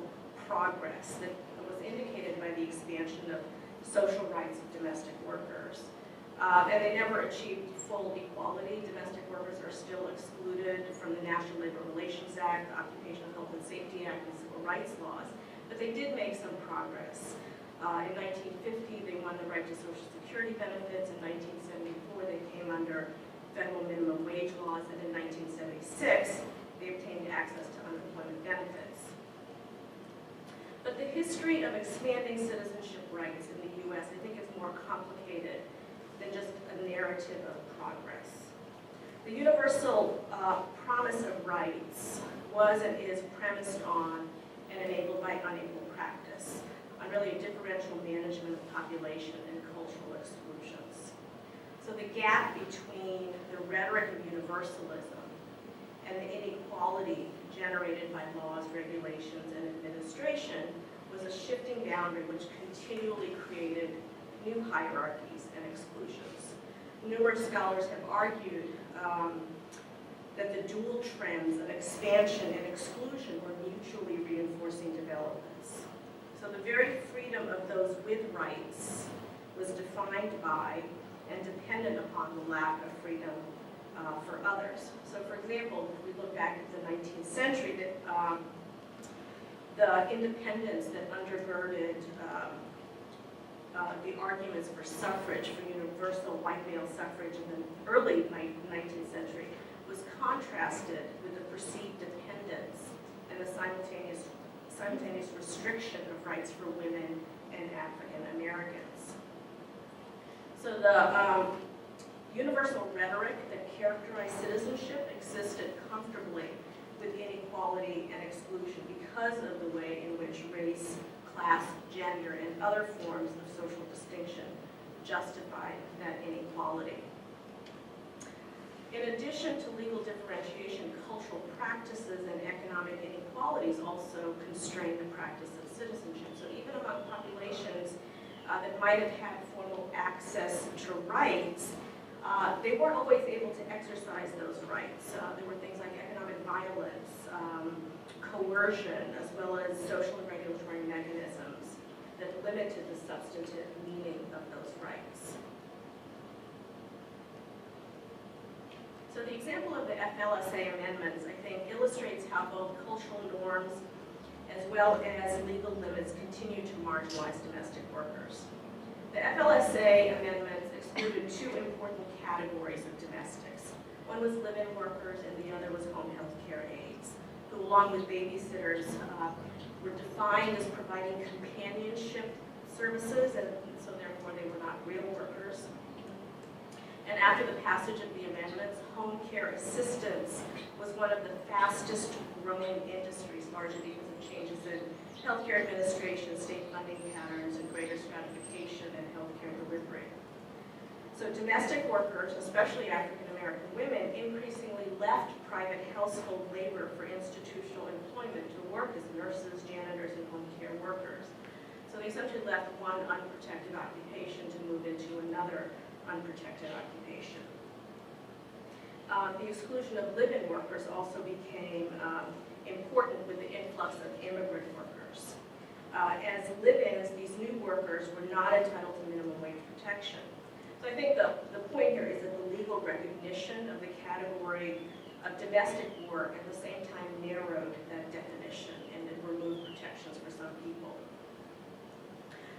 progress that was indicated by the expansion of social rights of domestic workers. And they never achieved full equality. Domestic workers are still excluded from the National Labor Relations Act, the Occupational Health and Safety Act, and civil rights laws. But they did make some progress. In 1950, they won the right to Social Security benefits. In 1974, they came under federal minimum wage laws. And in 1976, they obtained access to unemployment benefits. But the history of expanding citizenship rights in the U.S., I think, is more complicated than just a narrative of progress. The universal promise of rights was and is premised on and enabled by unequal practice, on really a differential management of population and cultural exclusions. So the gap between the rhetoric of universalism and the inequality generated by laws, regulations, and administration was a shifting boundary which continually created new hierarchies and exclusions. Numerous scholars have argued that the dual trends of expansion and exclusion were mutually reinforcing developments. So the very freedom of those with rights was defined by and dependent upon the lack of freedom for others. So for example, if we look back at the 19th century, the independence that undergirded the arguments for suffrage, for universal white male suffrage in the early 19th century, was contrasted with the perceived dependence and the simultaneous restriction of rights for women and African Americans. So the universal rhetoric that characterized citizenship existed comfortably with inequality and exclusion because of the way in which race, class, gender, and other forms of social distinction justified that inequality. In addition to legal differentiation, cultural practices and economic inequalities also constrain the practice of citizenship. So even among populations that might have had formal access to rights, they weren't always able to exercise those rights. There were things like economic violence, coercion, as well as social and regulatory mechanisms that limited the substantive meaning of those rights. So the example of the FLSA amendments, I think, illustrates how both cultural norms as well as legal limits continue to marginalize domestic workers. The FLSA amendments excluded two important categories of domestics. One was live-in workers and the other was home health care aides, who along with babysitters were defined as providing companionship services, and so therefore they were not real workers. And after the passage of the amendments, home care assistance was one of the fastest growing industries, largely because of changes in healthcare administration, state funding patterns, and greater stratification and healthcare delivery. So domestic workers, especially African American women, increasingly left private household labor for institutional employment to work as nurses, janitors, and home care workers. So they essentially left one unprotected occupation to move into another unprotected occupation. The exclusion of live-in workers also became important with the influx of immigrant workers. As live-ins, these new workers were not entitled to minimum wage protection. So I think the point here is that the legal recognition of the category of domestic work at the same time narrowed that definition and it removed protections for some people.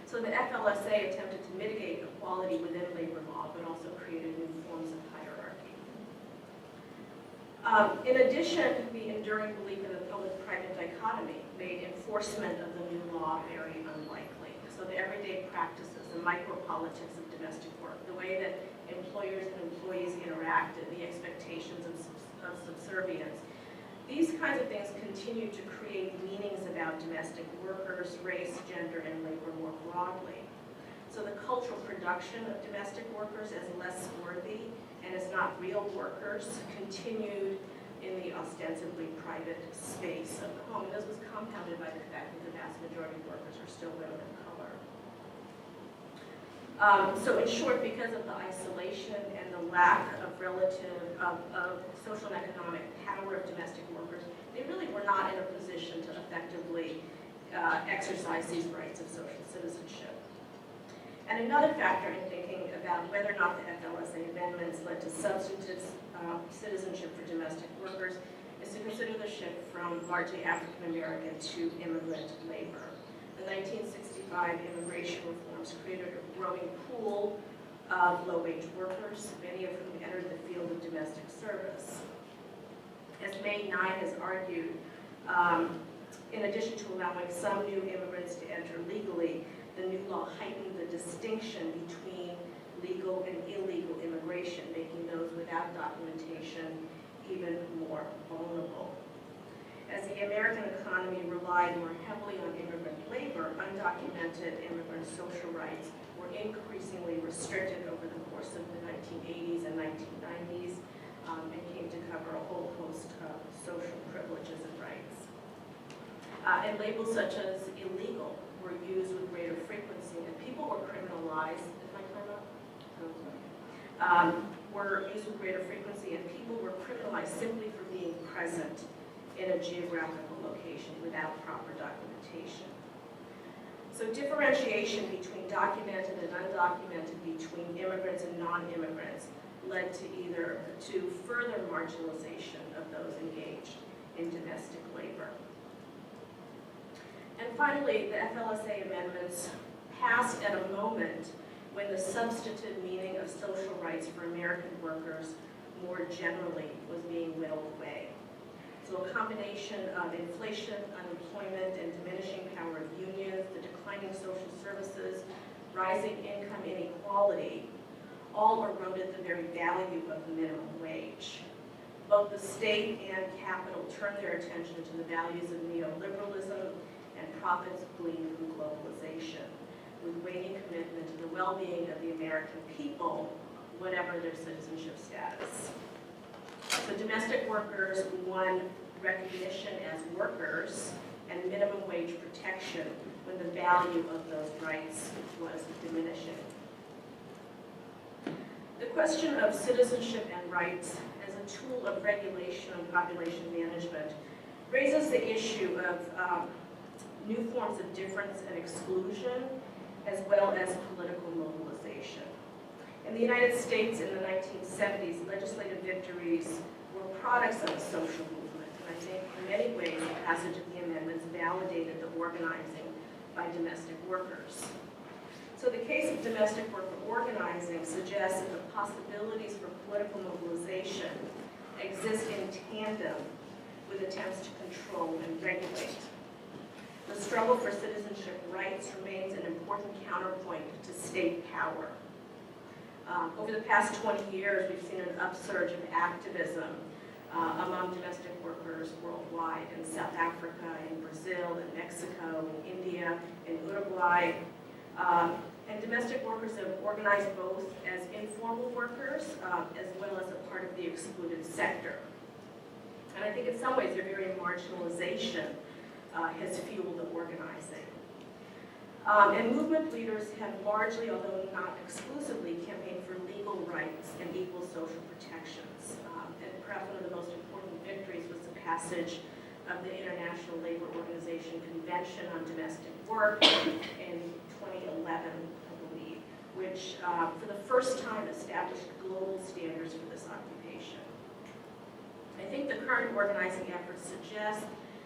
So the FLSA attempted to mitigate equality within labor law, but also created new forms of hierarchy. In addition, the enduring belief in the public-private dichotomy made enforcement of the new law very unlikely. So the everyday practices, the micropolitics of domestic work, the way that employers and employees interacted, the expectations of subservience, these kinds of things continue to create meanings about domestic workers, race, gender, and labor more broadly. So the cultural production of domestic workers as less worthy and as not real workers continued in the ostensibly private space of the home. And this was compounded by the fact that the vast majority of workers are still women of color. So in short, because of the isolation and the lack of of social and economic power of domestic workers, they really were not in a position to effectively exercise these rights of social citizenship. And another factor in thinking about whether or not the FLSA amendments led to substantive citizenship for domestic workers is to consider the shift from largely African American to immigrant labor. The 1965 immigration reforms created a growing pool of low-wage workers, many of whom entered the field of domestic service. As May 9 has argued, in addition to allowing some new immigrants to enter legally, the new law heightened the distinction between legal and illegal immigration, making those without documentation even more vulnerable. As the American economy relied more heavily on immigrant labor, undocumented immigrant social rights were increasingly restricted over the course of the 1980s and 1990s and came to cover a whole host of social privileges and rights. And labels such as illegal were used with greater frequency, and people were criminalized. Is my time up? Were used with greater frequency, and people were criminalized simply for being present in a geographical location without proper documentation. So differentiation between documented and undocumented, between immigrants and non-immigrants, led to further marginalization of those engaged in domestic labor. And finally, the FLSA amendments passed at a moment when the substantive meaning of social rights for American workers more generally was being whittled away. So a combination of inflation, unemployment, and diminishing power of unions, the declining social services, rising income inequality, all eroded the very value of the minimum wage. Both the state and capital turned their attention to the values of neoliberalism and profits gleaned from globalization, with waning commitment to the well-being of the American people, whatever their citizenship status. So domestic workers won recognition as workers and minimum wage protection when the value of those rights was diminishing. The question of citizenship and rights as a tool of regulation and population management raises the issue of new forms of difference and exclusion, as well as political mobilization. In the United States in the 1970s, legislative victories were products of a social movement, and I think in many ways the passage of the amendments validated the organizing by domestic workers. So the case of domestic worker organizing suggests that the possibilities for political mobilization exist in tandem with attempts to control and regulate. The struggle for citizenship rights remains an important counterpoint to state power. Over the past 20 years, we've seen an upsurge of activism among domestic workers worldwide in South Africa, in Brazil, in Mexico, in India, in Uruguay. And domestic workers have organized both as informal workers as well as a part of the excluded sector. And I think in some ways their very marginalization has fueled the organizing. And movement leaders have largely, although not exclusively, campaigned for legal rights and equal social protections. And perhaps one of the most important victories was the passage of the International Labor Organization Convention on Domestic Work in 2011, I believe, which for the first time established global standards for this occupation. I think the current organizing efforts suggest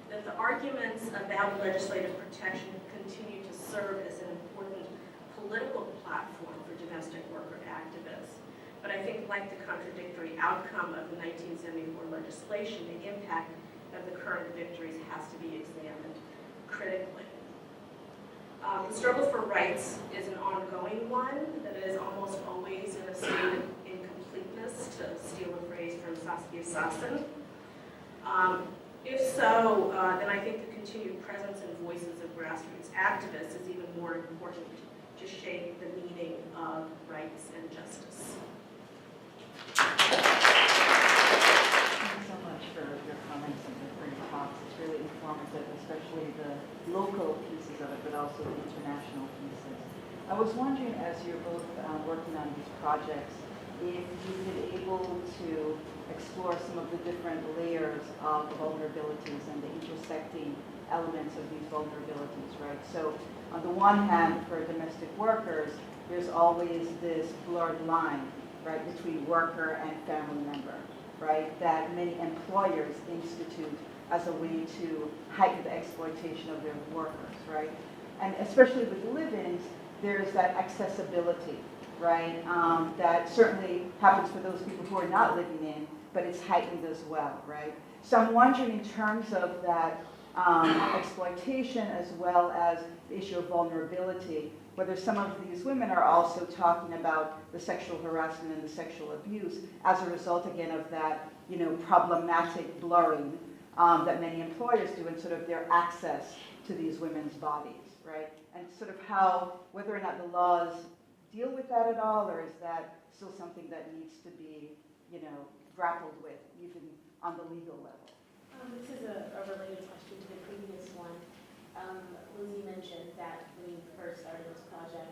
that the arguments about legislative protection continue to serve as an important political platform for domestic worker activists. But I think, like the contradictory outcome of the 1974 legislation, the impact of the current victories has to be examined critically. The struggle for rights is an ongoing one that is almost always in a state of incompleteness, to steal a phrase from Saskia Sassen. If so, then I think the continued presence and voices of grassroots activists is even more important to shape the meaning of rights and justice. Thank you so much for your comments and for your talks. It's really informative, especially the local pieces of it, but also the international pieces. I was wondering, as you're both working on these projects, if you've been able to explore some of the different layers of vulnerabilities and the intersecting elements of these vulnerabilities, right? So on the one hand, for domestic workers, there's always this blurred line, right, between worker and family member, right, that many employers institute as a way to heighten the exploitation of their workers, right? And especially with live-ins, there's that accessibility, right, that certainly happens for those people who are not living in, but it's heightened as well, right? So I'm wondering, in terms of that exploitation as well as the issue of vulnerability, whether some of these women are also talking about the sexual harassment and the sexual abuse as a result, again, of that, problematic blurring that many employers do in sort of their access to these women's bodies, right? And sort of how, whether or not the laws deal with that at all, or is that still something that needs to be, grappled with, even on the legal level? This is a related question to the previous one. Lizzie mentioned that when you first started this project,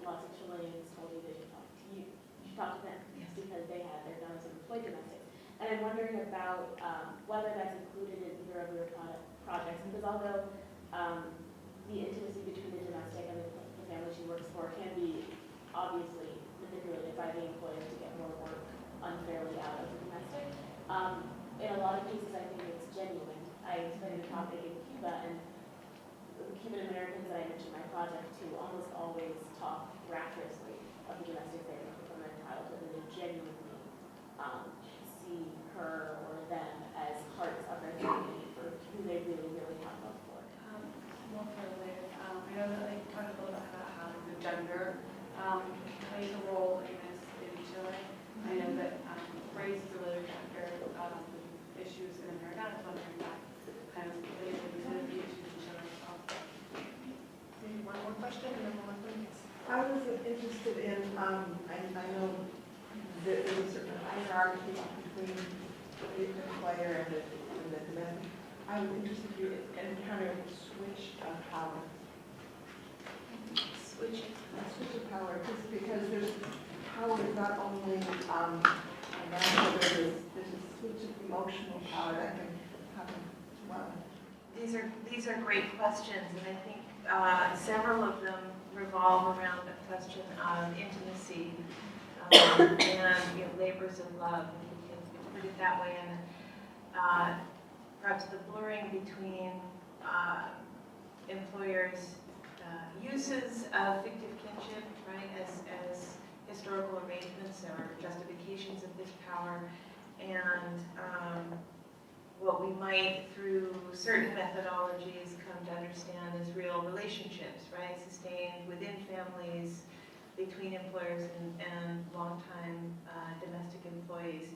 lots of Chileans told you they should talk to you. You should talk to them because they had their daughters employed domestics. And I'm wondering about whether that's included in either of your projects, because although the intimacy between the domestic and the family she works for can be obviously manipulated by the employer to get more work unfairly out of the domestic, in a lot of cases I think it's genuine. I studied a topic in Cuba, and the Cuban Americans that I mentioned in my project to almost always talk rapturously of the domestic they work from their childhood, and they genuinely see her or them as parts of their family for who they really, really have love for. More for later. I know that like talked a little bit about how the gender plays a role in this in Chile. I know that race is a really factor issues in America. I was wondering if that kind of plays into the issues in Chile also. Maybe one more question and then one more thing. I was interested in, I know that there was a certain hierarchy between the employer and the domestic. I was interested in encountering a switch of power. Switch. A switch of power, just because there's power is not only natural, there's a switch of emotional power that can happen as well. These are great questions, and I think several of them revolve around the question of intimacy and labors of love, if you can put it that way, and perhaps the blurring between employers' uses of fictive kinship, right, as historical arrangements or justifications of this power, and what we might, through certain methodologies, come to understand as real relationships, right, sustained within families, between employers and longtime domestic employees.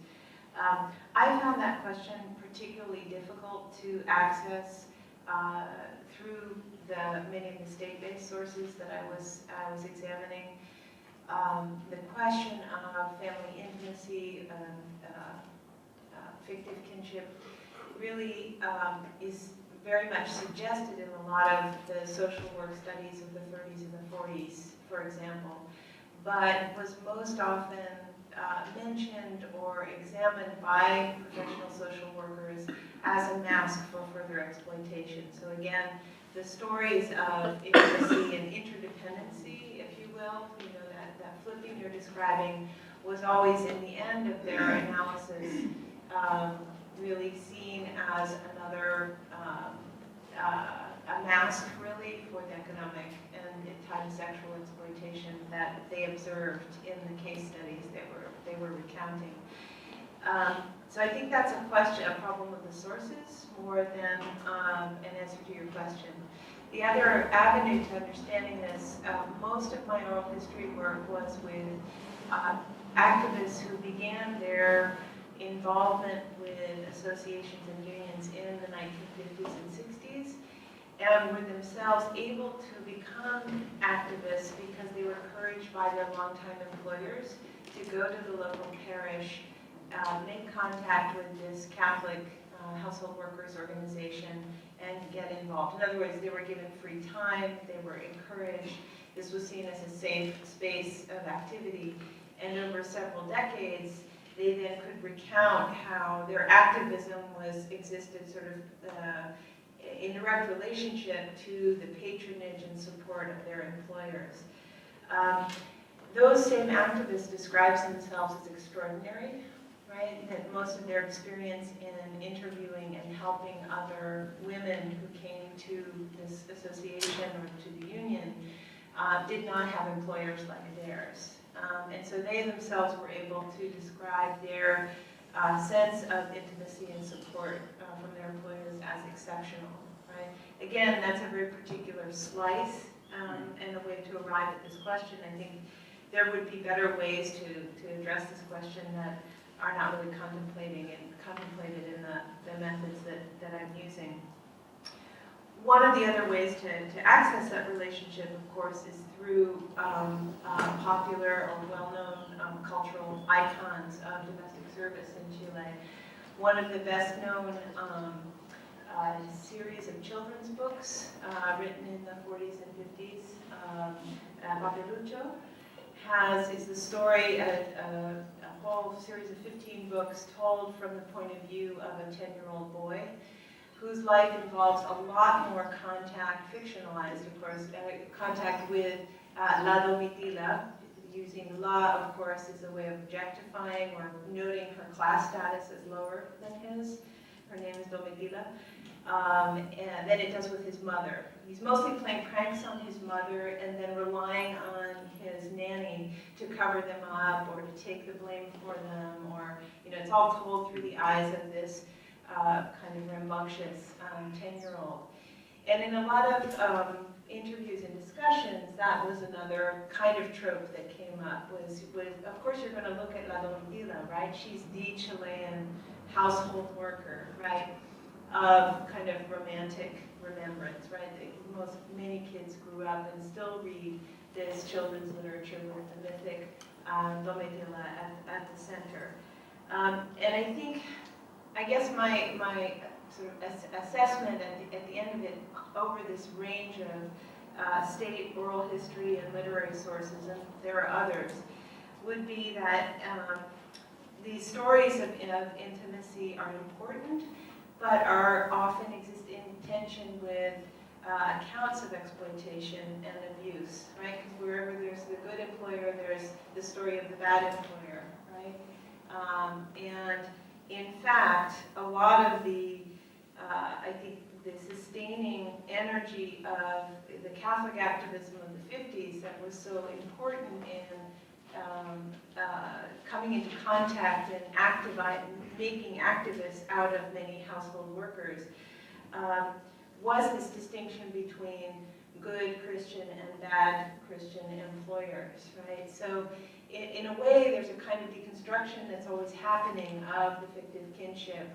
I found that question particularly difficult to access through many of the state-based sources that I was examining. The question of family intimacy, fictive kinship, really is very much suggested in a lot of the social work studies of the 30s and the 40s, for example, but was most often mentioned or examined by professional social workers as a mask for further exploitation. So again, the stories of intimacy and interdependency, if you will, that flipping you're describing, was always in the end of their analysis really seen as another a mask really for the economic and at times sexual exploitation that they observed in the case studies they were recounting. So I think that's a problem of the sources more than an answer to your question. The other avenue to understanding this, most of my oral history work was with activists who began their involvement with associations and unions in the 1950s and 60s, and were themselves able to become activists because they were encouraged by their longtime employers to go to the local parish, make contact with this Catholic household workers organization, and get involved. In other words, they were given free time, they were encouraged. This was seen as a safe space of activity, and over several decades, they then could recount how their activism existed sort of in direct relationship to the patronage and support of their employers. Those same activists describe themselves as extraordinary, right? That most of their experience in interviewing and helping other women who came to this association or to the union did not have employers like theirs. And so they themselves were able to describe their sense of intimacy and support from their employers as exceptional, right? Again, that's a very particular slice and a way to arrive at this question. I think there would be better ways to address this question that are not really contemplated in the methods that I'm using. One of the other ways to access that relationship, of course, is through popular or well-known cultural icons of domestic service in Chile. one of the best-known series of children's books written in the 40s and 50s, Papelucho, is the story of a whole series of 15 books told from the point of view of a 10-year-old boy whose life involves a lot more contact, fictionalized, of course, contact with La Domitila, using la, of course, as a way of objectifying or noting her class status as lower than his. Her name is Domitila. And then it does with his mother. He's mostly playing pranks on his mother and then relying on his nanny to cover them up or to take the blame for them, or, it's all told through the eyes of this kind of rambunctious 10-year-old. And in a lot of interviews and discussions, that was another kind of trope that came up, was of course you're going to look at La Domitila, right? She's the Chilean household worker, right? Of kind of romantic remembrance, right? Many kids grew up and still read this children's literature with the mythic Domitila at the center. And I guess my sort of assessment at the end of it, over this range of state oral history and literary sources, and there are others, would be that these stories of intimacy are important, but are often exist in tension with accounts of exploitation and abuse, right? Because wherever there's the good employer, there's the story of the bad employer, right? And in fact, a lot of the, I think, the sustaining energy of the Catholic activism of the 50s that was so important in coming into contact and making activists out of many household workers, was this distinction between good Christian and bad Christian employers, right? So in a way, there's a kind of deconstruction that's always happening of the fictive kinship,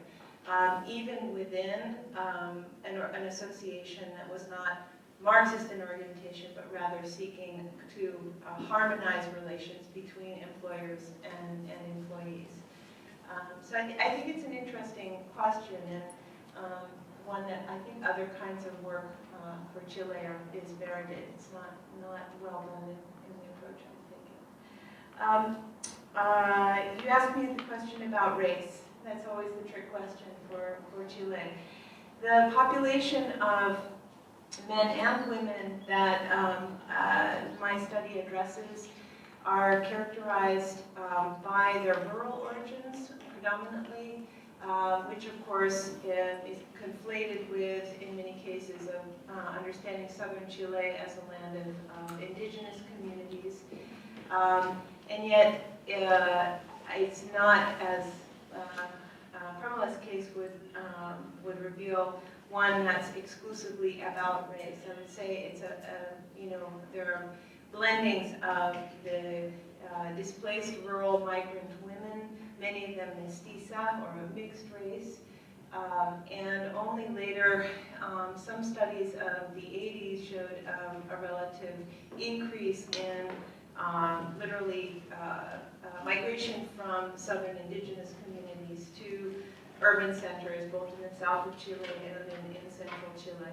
even within an association that was not Marxist in orientation, but rather seeking to harmonize relations between employers and employees. So I think it's an interesting question, and one that I think other kinds of work for Chile is merited. It's not well done in the approach I'm thinking. You asked me the question about race. That's always the trick question for Chile. The population of men and women that my study addresses are characterized by their rural origins predominantly, which of course is conflated with, in many cases, of understanding southern Chile as a land of indigenous communities. And yet, it's not, as Premilla's case would reveal, one that's exclusively about race. I would say it's there are blendings of the displaced rural migrant women, many of them mestiza or a mixed race, and only later some studies of the 80s showed a relative increase in literally migration from southern indigenous communities to urban centers, both in the south of Chile and in central Chile.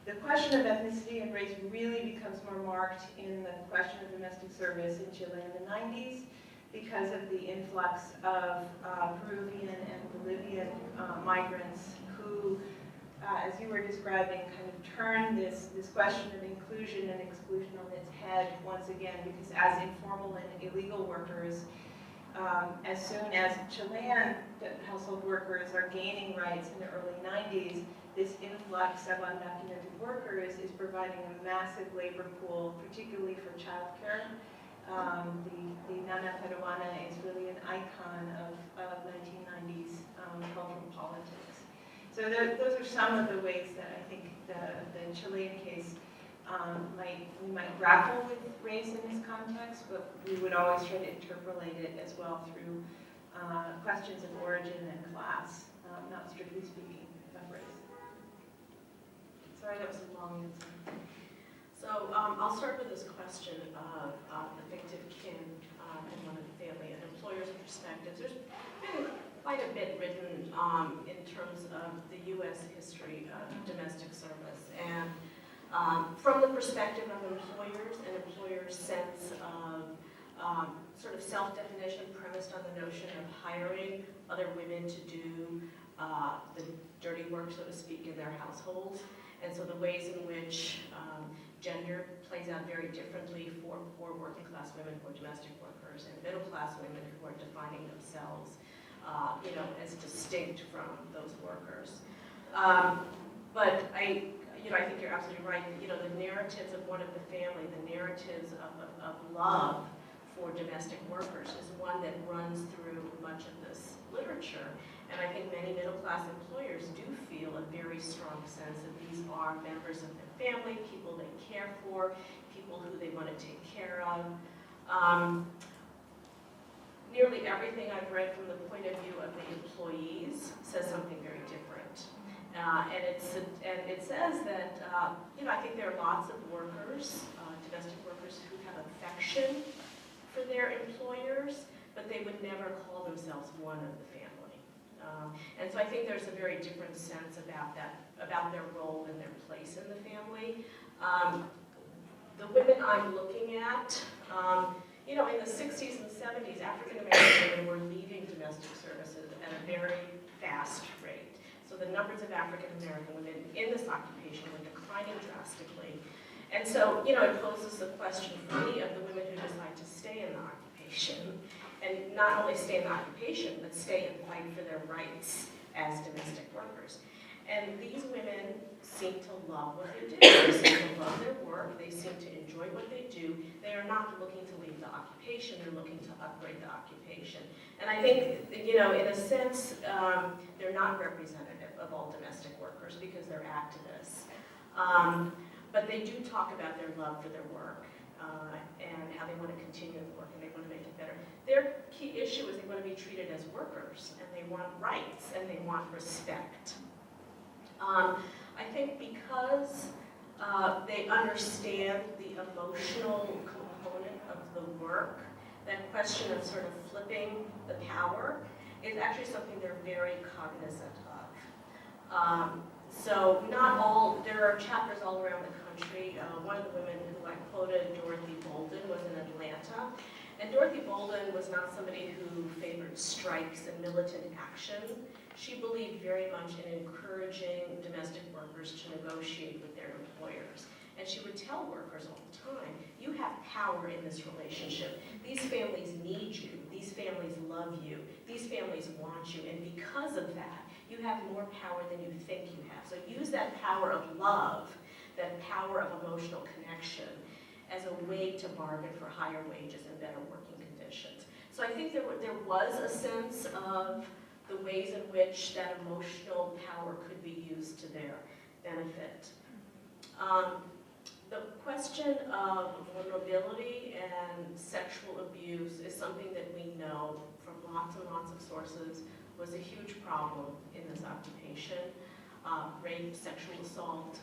The question of ethnicity and race really becomes more marked in the question of domestic service in Chile in the 90s because of the influx of Peruvian and Bolivian migrants who, as you were describing, kind of turned this question of inclusion and exclusion on its head once again, because as informal and illegal workers, as soon as Chilean household workers are gaining rights in the early 90s, this influx of undocumented workers is providing a massive labor pool, particularly for childcare. The Nana Peruana is really an icon of 1990s cultural politics. So those are some of the ways that I think the Chilean case we might grapple with race in this context, but we would always try to interpolate it as well through questions of origin and class, not strictly speaking of race. Sorry, that was a long answer. So I'll start with this question of the fictive kin and one of the family and employers' perspectives. There's been, by quite a bit written in terms of the U.S. history of domestic service, and from the perspective of employers and employers' sense of sort of self-definition premised on the notion of hiring other women to do the dirty work, so to speak, in their households. And so the ways in which gender plays out very differently for poor working class women who are domestic workers and middle class women who are defining themselves as distinct from those workers. But I think you're absolutely right. The narratives of one of the family, the narratives of love for domestic workers is one that runs through much of this literature. And I think many middle-class employers do feel a very strong sense that these are members of their family, people they care for, people who they want to take care of. Nearly everything I've read from the point of view of the employees says something very different. And it says that, I think there are lots of workers, domestic workers, who have affection for their employers, but they would never call themselves one of the family. And so I think there's a very different sense about that, about their role and their place in the family. The women I'm looking at, in the 60s and 70s, African American women were leaving domestic services at a very fast rate. So the numbers of African American women in this occupation were declining drastically. And so, it poses the question for me of the women who decide to stay in the occupation, and not only stay in the occupation, but stay and fight for their rights as domestic workers. And these women seem to love what they do. They seem to love their work. They seem to enjoy what they do. They are not looking to leave the occupation. They're looking to upgrade the occupation. And I think, in a sense, they're not representative of all domestic workers because they're activists. But they do talk about their love for their work and how they want to continue the work and they want to make it better. Their key issue is they want to be treated as workers and they want rights and they want respect. I think because they understand the emotional component of the work, that question of sort of flipping the power is actually something they're very cognizant of. So there are chapters all around the country. One of the women who I quoted, Dorothy Bolden, was in Atlanta. And Dorothy Bolden was not somebody who favored strikes and militant action. She believed very much in encouraging domestic workers to negotiate with their employers. And she would tell workers all the time, you have power in this relationship. These families need you. These families love you. These families want you. And because of that, you have more power than you think you have. So use that power of love, that power of emotional connection, as a way to bargain for higher wages and better working conditions. So I think there was a sense of the ways in which that emotional power could be used to their benefit. The question of vulnerability and sexual abuse is something that we know from lots and lots of sources was a huge problem in this occupation. Rape, sexual assault.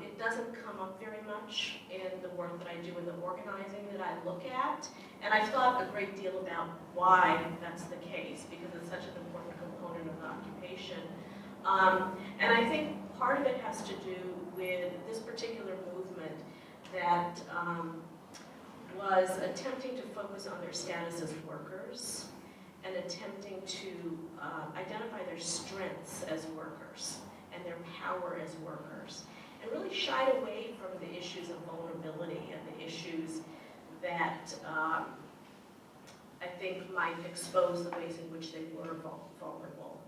It doesn't come up very much in the work that I do in the organizing that I look at, and I've thought a great deal about why that's the case, because it's such an important component of the occupation. And I think part of it has to do with this particular movement that was attempting to focus on their status as workers and attempting to identify their strengths as workers and their power as workers, and really shied away from the issues of vulnerability and the issues that I think might expose the ways in which they were vulnerable.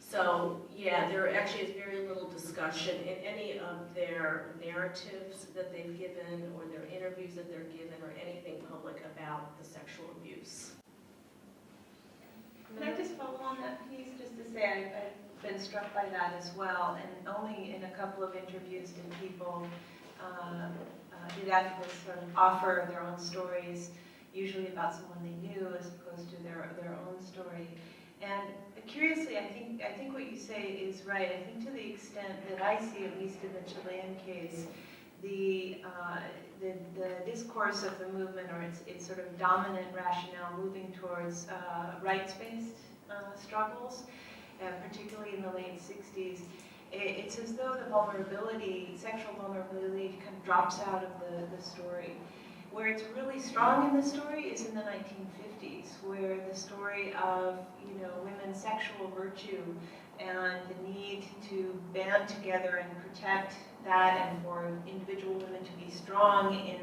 So yeah, there actually is very little discussion in any of their narratives that they've given or their interviews that they're given or anything public about the sexual abuse. Can I just follow on that piece, just to say I've been struck by that as well, and only in a couple of interviews did people, did activists sort of offer their own stories, usually about someone they knew as opposed to their own story. And curiously, I think what you say is right. I think to the extent that I see, at least in the Chilean case, the discourse of the movement, or its sort of dominant rationale, moving towards rights-based struggles, particularly in the late 60s, it's as though the vulnerability, sexual vulnerability, kind of drops out of the story. Where it's really strong in the story is in the 1950s, where the story of, you know, women's sexual virtue and the need to band together and protect that, and for individual women to be strong in,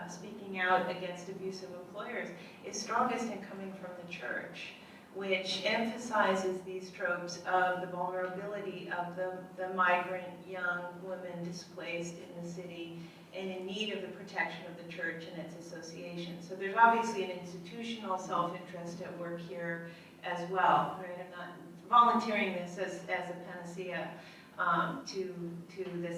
speaking out against abusive employers, is strongest in coming from the church, which emphasizes these tropes of the vulnerability of the migrant young women displaced in the city and in need of the protection of the church and its associations. So there's obviously an institutional self-interest at work here as well, right? I'm not volunteering this as a panacea to the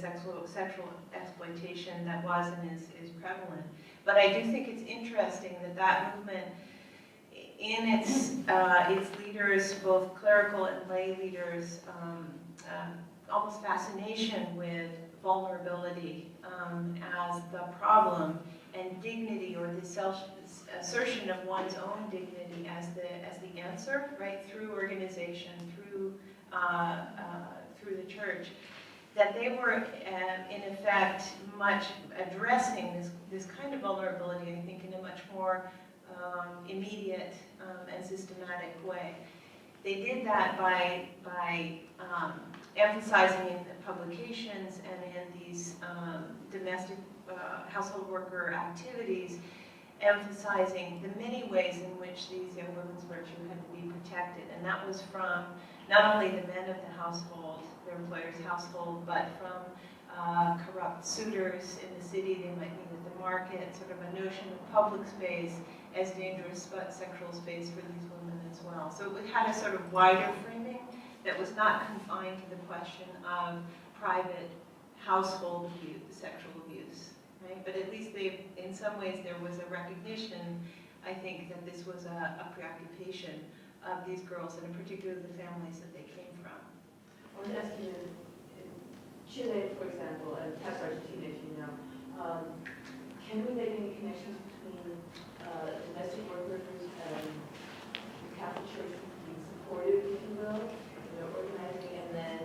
sexual exploitation that was and is prevalent. But I do think it's interesting that movement, in its leaders, both clerical and lay leaders, almost fascination with vulnerability as the problem, and dignity, or the self-assertion of one's own dignity as the answer, right, through organization, through the church, that they were in effect much addressing this kind of vulnerability, I think, in a much more immediate and systematic way. They did that by emphasizing in the publications and in these domestic household worker activities, emphasizing the many ways in which these young women's virtue had to be protected. And that was from not only the men of the household, their employer's household, but from corrupt suitors in the city. They might meet at the market, sort of a notion of public space as dangerous sexual space for these women as well. So it had a sort of wider framing that was not confined to the question of private household abuse, sexual abuse, right? But at least in some ways, there was a recognition, I think, that this was a preoccupation of these girls, and in particular the families that they came from. I want to ask you, in Chile, for example, and perhaps Argentina, if you know, can we make any connections between domestic workers and the Catholic Church being supportive, if you will, in their organizing, and then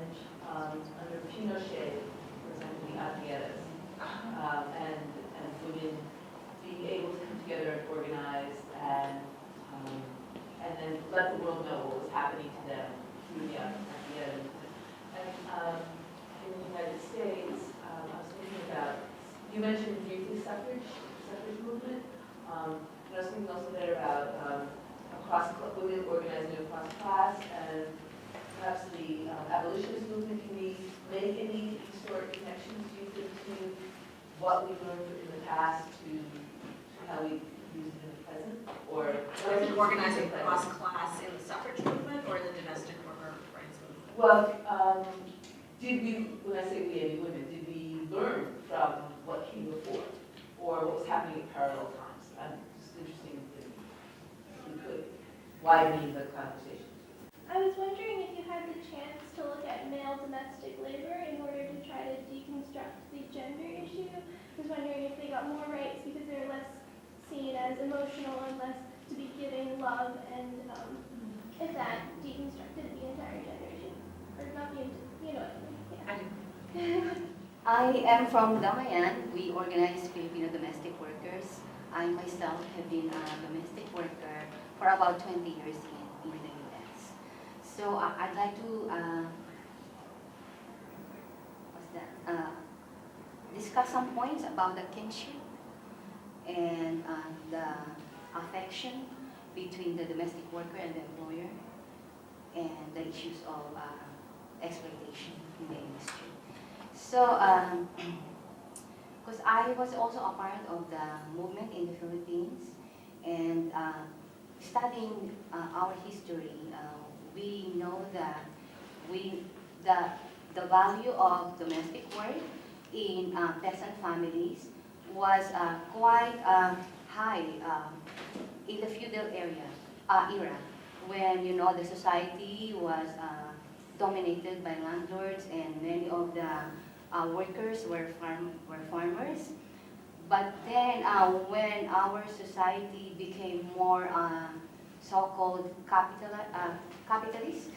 under Pinochet, for example, the Arrieras, and women being able to come together and organize and then let the world know what was happening to them through the Arrieras. And in the United States, I was thinking about, you mentioned briefly suffrage movement. And I was thinking also there about women organizing across class, and perhaps the abolitionist movement. Can we make any historic connections, do you think, to what we learned in the past to how we use it in the present? Or organizing across class in the suffrage movement or the domestic worker rights movement? Well, did we, when I say we, I mean women, did we learn from what came before, or what was happening at parallel times? I'm just interested if we could widen the conversation. I was wondering if you had the chance to look at male domestic labor in order to try to deconstruct the gender issue. I was wondering if they got more rights because they're less seen as emotional and less to be giving love, and if that deconstructed the entire gender issue. Or not the, you know what I mean? Yeah. I am from Damayan. We organize Filipino domestic workers. I myself have been a domestic worker for about 20 years in the U.S. So I'd like to discuss some points about the kinship and the affection between the domestic worker and the employer, and the issues of exploitation in the industry. So, because I was also a part of the movement in the Philippines, and studying our history, we know that the value of domestic work in peasant families was quite high in the feudal era, when the society was dominated by landlords, and many of the workers were farmers. But then when our society became more so-called capitalist,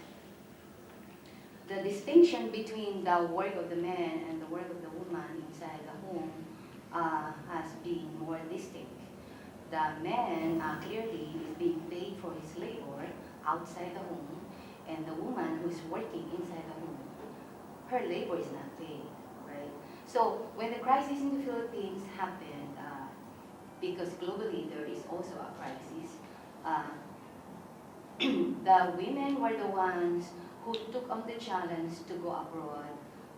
the distinction between the work of the man and the work of the woman inside the home has been more distinct. The man clearly is being paid for his labor outside the home, and the woman who's working inside the home, her labor is not paid, right? So when the crisis in the Philippines happened, because globally there is also a crisis, the women were the ones who took on the challenge to go abroad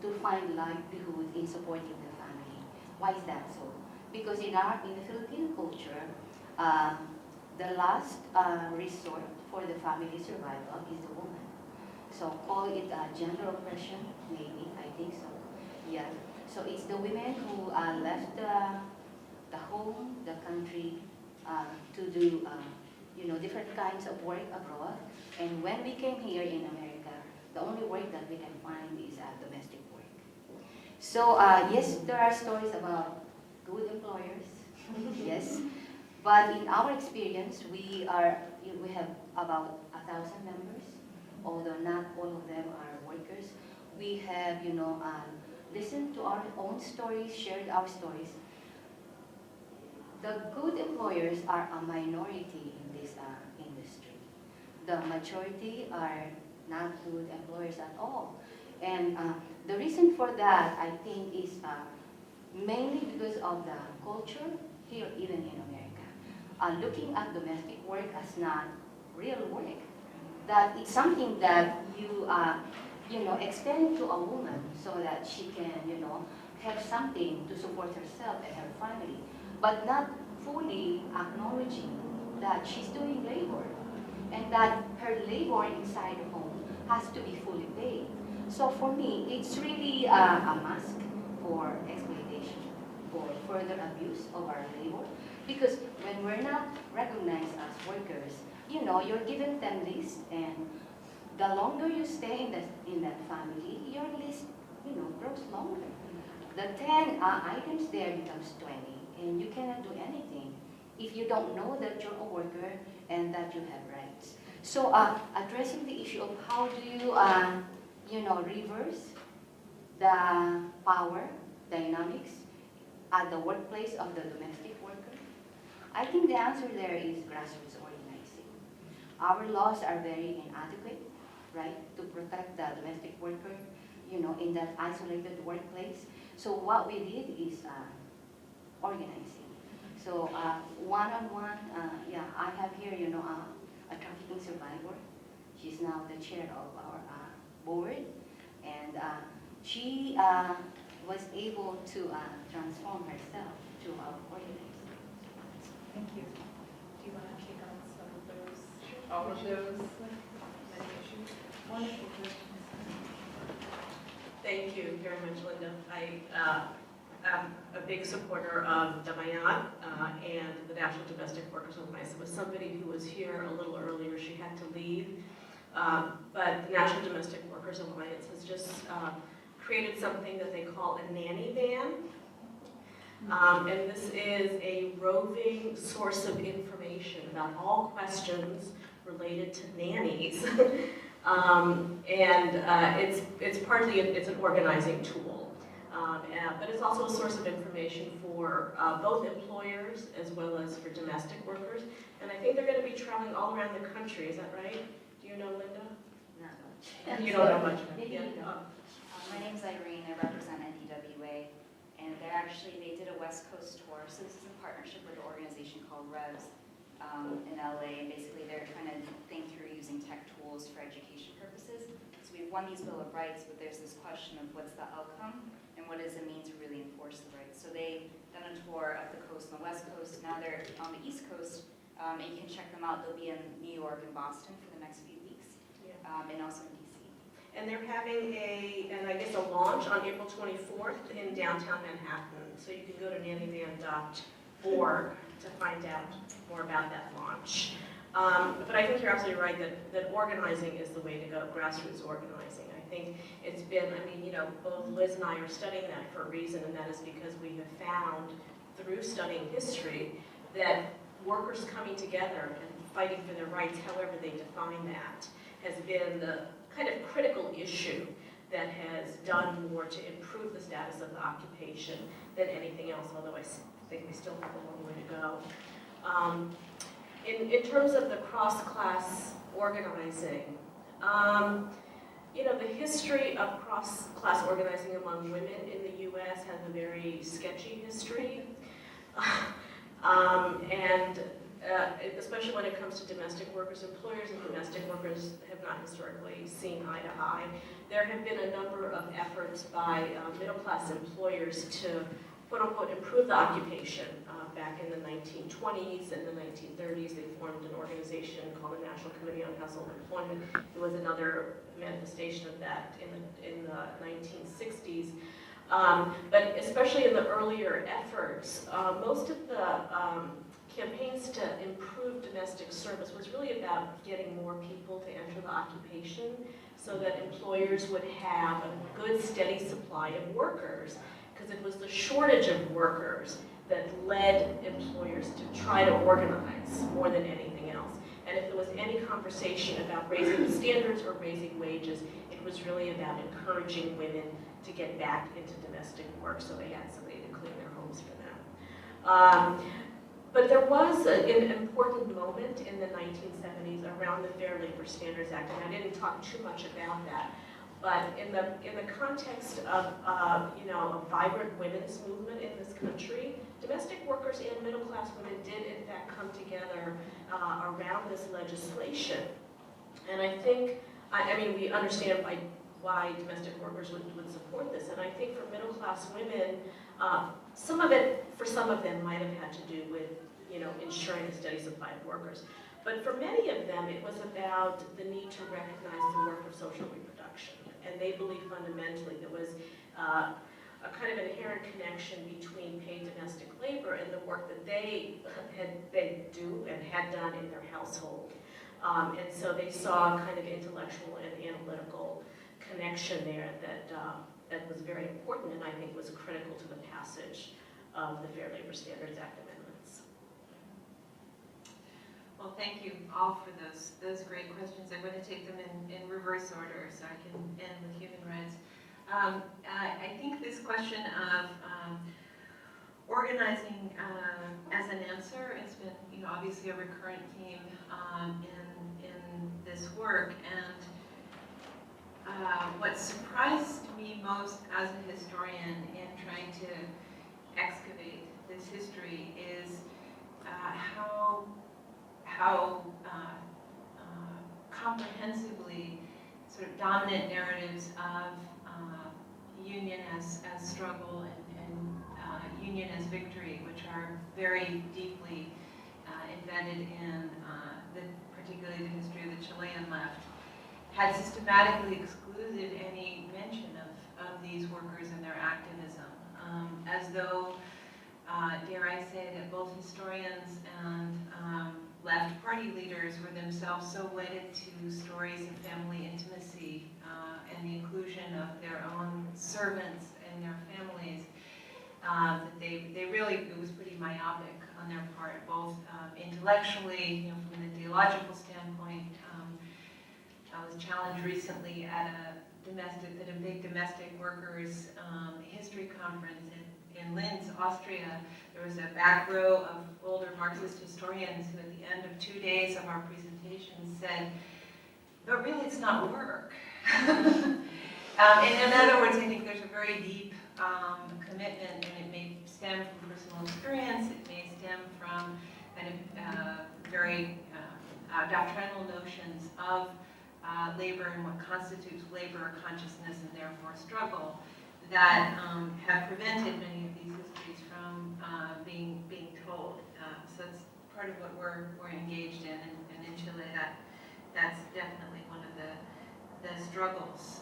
to find livelihood in supporting the family. Why is that so? Because in the Filipino culture, the last resort for the family survival is the woman. So call it gender oppression, maybe, I think so. Yeah. So it's the women who left the home, the country, to do different kinds of work abroad. And when we came here in America, the only work that we can find is domestic work. So yes, there are stories about good employers, yes. But in our experience, we have about 1,000 members, although not all of them are workers. We have, listened to our own stories, shared our stories. The good employers are a minority in this industry. The majority are not good employers at all. And the reason for that, I think, is mainly because of the culture here, even in America. Looking at domestic work as not real work. That it's something that you extend to a woman so that she can, have something to support herself and her family, but not fully acknowledging that she's doing labor and that her labor inside the home has to be fully paid. So for me, it's really a mask for exploitation, for further abuse of our labor, because when we're not recognized as workers, you're given 10 lists, and the longer you stay in that family, your list, grows longer. The 10 items there becomes 20, and you cannot do anything if you don't know that you're a worker and that you have rights. So addressing the issue of how do you, reverse the power dynamics at the workplace of the domestic worker, I think the answer there is grassroots organizing. Our laws are very inadequate, right, to protect the domestic worker, in that isolated workplace. So what we did is organizing. So one-on-one, I have here, a trafficking survivor. She's now the chair of our board, and she was able to transform herself through our organizing. Thank you. Do you want to kick on some of those, all of those many issues? Wonderful. Thank you very much, Linda. I am a big supporter of Damayan and the National Domestic Workers Alliance. It was somebody who was here a little earlier. She had to leave. But the National Domestic Workers Alliance has just created something that they call a nanny van. And this is a roving source of information about all questions related to nannies. It's partly it's an organizing tool, but it's also a source of information for both employers as well as for domestic workers. And I think they're going to be traveling all around the country. Is that right? Do you know Linda? Not much. You don't know much. Maybe Yeah. you know. My name's Irene, I represent NDWA, and they did a West Coast tour, so this is in partnership with an organization called REVS in LA, and basically they're trying to think through using tech tools for education purposes. So we've won these Bill of Rights, but there's this question of what's the outcome, and what does it mean to really enforce the rights. So they've done a tour up the coast on the West Coast, now they're on the East Coast, and you can check them out. They'll be in New York and Boston for the next few weeks, and also in DC. And they're having a launch on April 24th in downtown Manhattan. So you can go to nannyvan.org to find out more about that launch. But I think you're absolutely right that organizing is the way to go, grassroots organizing. I think it's been, I mean, you know, both Liz and I are studying that for a reason, and that is because we have found through studying history that workers coming together and fighting for their rights, however they define that, has been the kind of critical issue that has done more to improve the status of the occupation than anything else, although I think we still have a long way to go. In terms of the cross-class organizing, you know, the history of cross-class organizing among women in the U.S. has a very sketchy history. Especially when it comes to domestic workers, employers and domestic workers have not historically seen eye to eye. There have been a number of efforts by middle-class employers to, quote-unquote, improve the occupation. Back in the 1920s and the 1930s, they formed an organization called the National Committee on Household Employment. There was another manifestation of that in the 1960s. But especially in the earlier efforts, most of the campaigns to improve domestic service was really about getting more people to enter the occupation so that employers would have a good, steady supply of workers, because it was the shortage of workers that led employers to try to organize more than anything else. And if there was any conversation about raising the standards or raising wages, it was really about encouraging women to get back into domestic work so they had somebody to clean their homes for them. But there was an important moment in the 1970s around the Fair Labor Standards Act, and I didn't talk too much about that. But in the context of you know, a vibrant women's movement in this country, domestic workers and middle-class women did in fact come together around this legislation. And I think, I mean, we understand why domestic workers would support this, and I think for middle-class women, for some of them might have had to do with, you know, ensuring a steady supply of workers. But for many of them, it was about the need to recognize the work of social reproduction. And they believe fundamentally there was a kind of inherent connection between paid domestic labor and the work that they do and had done in their household. And so they saw a kind of intellectual and analytical connection there that was very important, and I think was critical to the passage of the Fair Labor Standards Act amendments. Well, thank you all for those great questions. I'm going to take them in reverse order so I can end with human rights. I think this question of organizing as an answer has been, you know, obviously a recurrent theme in this work. And what surprised me most as a historian in trying to excavate this history is how comprehensively sort of dominant narratives of union as struggle and union as victory, which are very deeply embedded in particularly the history of the Chilean left, had systematically excluded any mention of these workers and their activism, as though, dare I say, that both historians and left party leaders were themselves so wedded to stories of family intimacy and the inclusion of their own servants and their families, that they really, it was pretty myopic on their part, both intellectually, you know, from the theological standpoint. I was challenged recently at a big domestic workers history conference in Linz, Austria. There was a back row of older Marxist historians who at the end of 2 days of our presentation said, but really it's not work. And in other words, I think there's a very deep commitment, and it may stem from personal experience, it may stem from kind of very doctrinal notions of labor and what constitutes labor consciousness and therefore struggle that have prevented many of these histories from being told. So that's part of what we're engaged in, and in Chile that's definitely one of the struggles,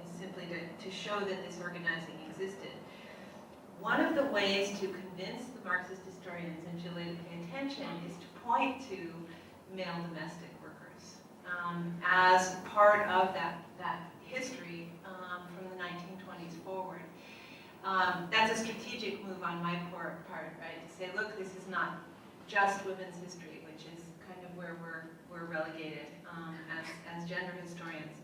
is simply to show that this organizing existed. One of the ways to convince the Marxist historians in Chile to pay attention is to point to male domestic workers as part of that history from the 1920s forward. That's a strategic move on my part, right? To say, look, this is not just women's history, which is kind of where we're relegated as gender historians.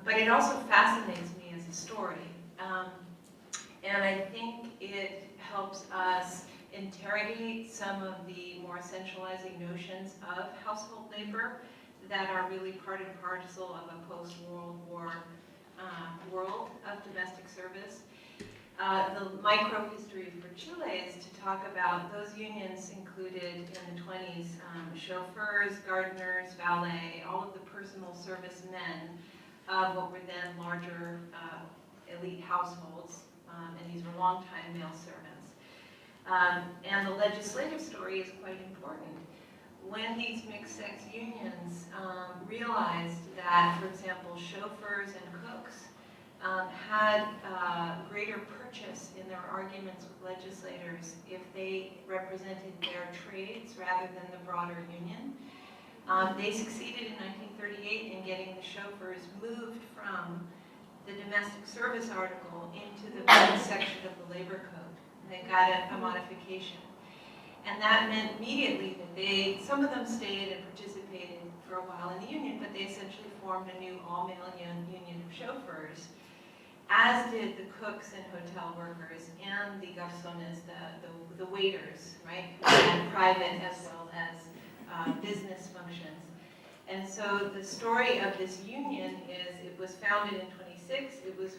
But it also fascinates me as a story. And I think it helps us interrogate some of the more essentializing notions of household labor that are really part and parcel of a post-World War world of domestic service. The micro-history for Chile is to talk about those unions included in the 20s, chauffeurs, gardeners, valet, all of the personal service men of what were then larger elite households, and these were long-time male servants. And the legislative story is quite important. When these mixed-sex unions realized that, for example, chauffeurs and cooks had greater purchase in their arguments with legislators if they represented their trades rather than the broader union. They succeeded in 1938 in getting the chauffeurs moved from the domestic service article into the main section of the labor code. They got a modification. And that meant immediately that some of them stayed and participated for a while in the union, but they essentially formed a new all-male union of chauffeurs, as did the cooks and hotel workers and the garçones, the waiters, right, who had private as well as business functions. And so the story of this union is it was founded in 26, it was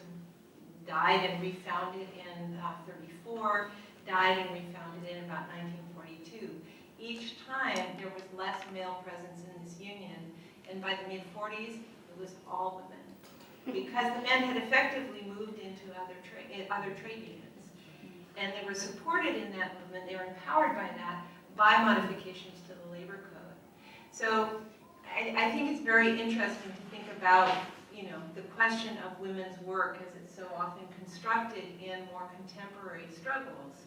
died and refounded in 34, died and refounded in about 1942. Each time there was less male presence in this union, and by the mid-40s it was all women. Because the men had effectively moved into other trade unions. And they were supported in that movement, they were empowered by that, by modifications to the labor code. So I think it's very interesting to think about, the question of women's work as it's so often constructed in more contemporary struggles.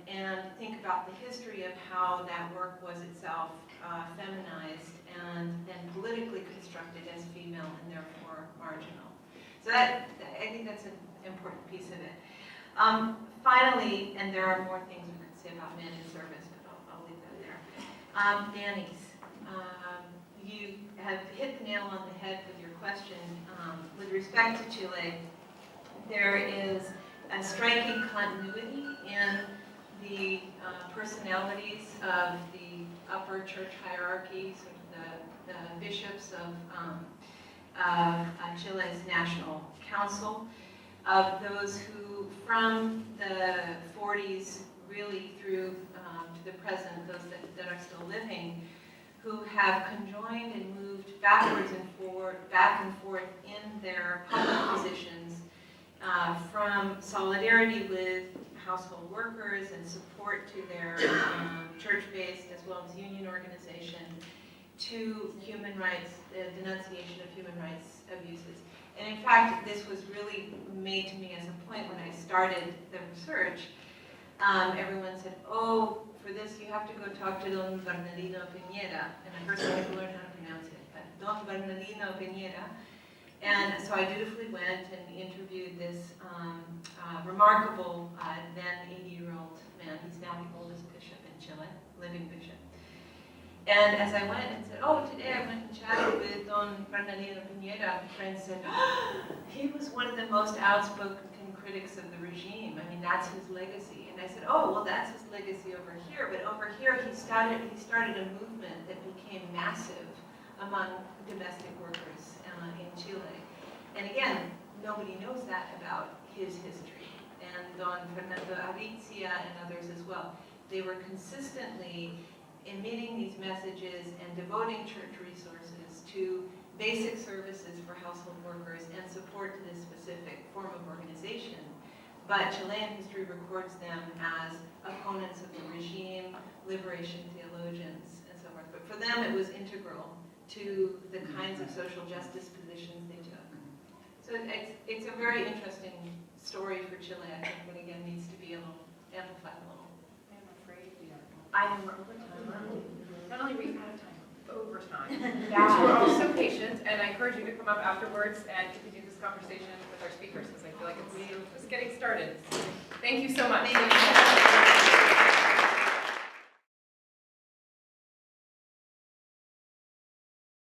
And think about the history of how that work was itself feminized and then politically constructed as female and therefore marginal. So I think that's an important piece of it. Finally, and there are more things we could say about men in service, but I'll leave that there. Nannies. You have hit the nail on the head with your question. With respect to Chile, there is a striking continuity in the personalities of the upper church hierarchy, sort of the bishops of Chile's National Council, of those who, from the 40s really through to the present, those that are still living, who have conjoined and moved backwards and forward, back and forth in their public positions, from solidarity with household workers and support to their church-based as well as union organization, to human rights, the denunciation of human rights abuses. And in fact, this was really made to me as a point when I started the research. Everyone said, oh, for this you have to go talk to Don Bernardino Piñera. And at first I had to learn how to pronounce it, but Don Bernardino Piñera. And so I dutifully went and interviewed this remarkable, then 80-year-old man. He's now the oldest bishop in Chile, living bishop. And as I went and said, oh, today I went and chatted with Don Bernardino Piñera, friends said, oh, he was one of the most outspoken critics of the regime. I mean, that's his legacy. And I said, oh, well, that's his legacy over here. But over here, he started a movement that became massive among domestic workers in Chile. And again, nobody knows that about his history. And Don Fernando Aritzia and others as well. They were consistently emitting these messages and devoting church resources to basic services for household workers and support to this specific form of organization. But Chilean history records them as opponents of the regime, liberation theologians, and so forth. But for them, it was integral to the kinds of social justice positions they took. So it's a very interesting story for Chile, I think, that again needs to be amplified a little. I'm afraid we are. I know we're over time. Not only are we out of time, overtime. You were all so patient, and I encourage you to come up afterwards and continue this conversation with our speakers, because I feel like it's just getting started. Thank you so much. Thank you.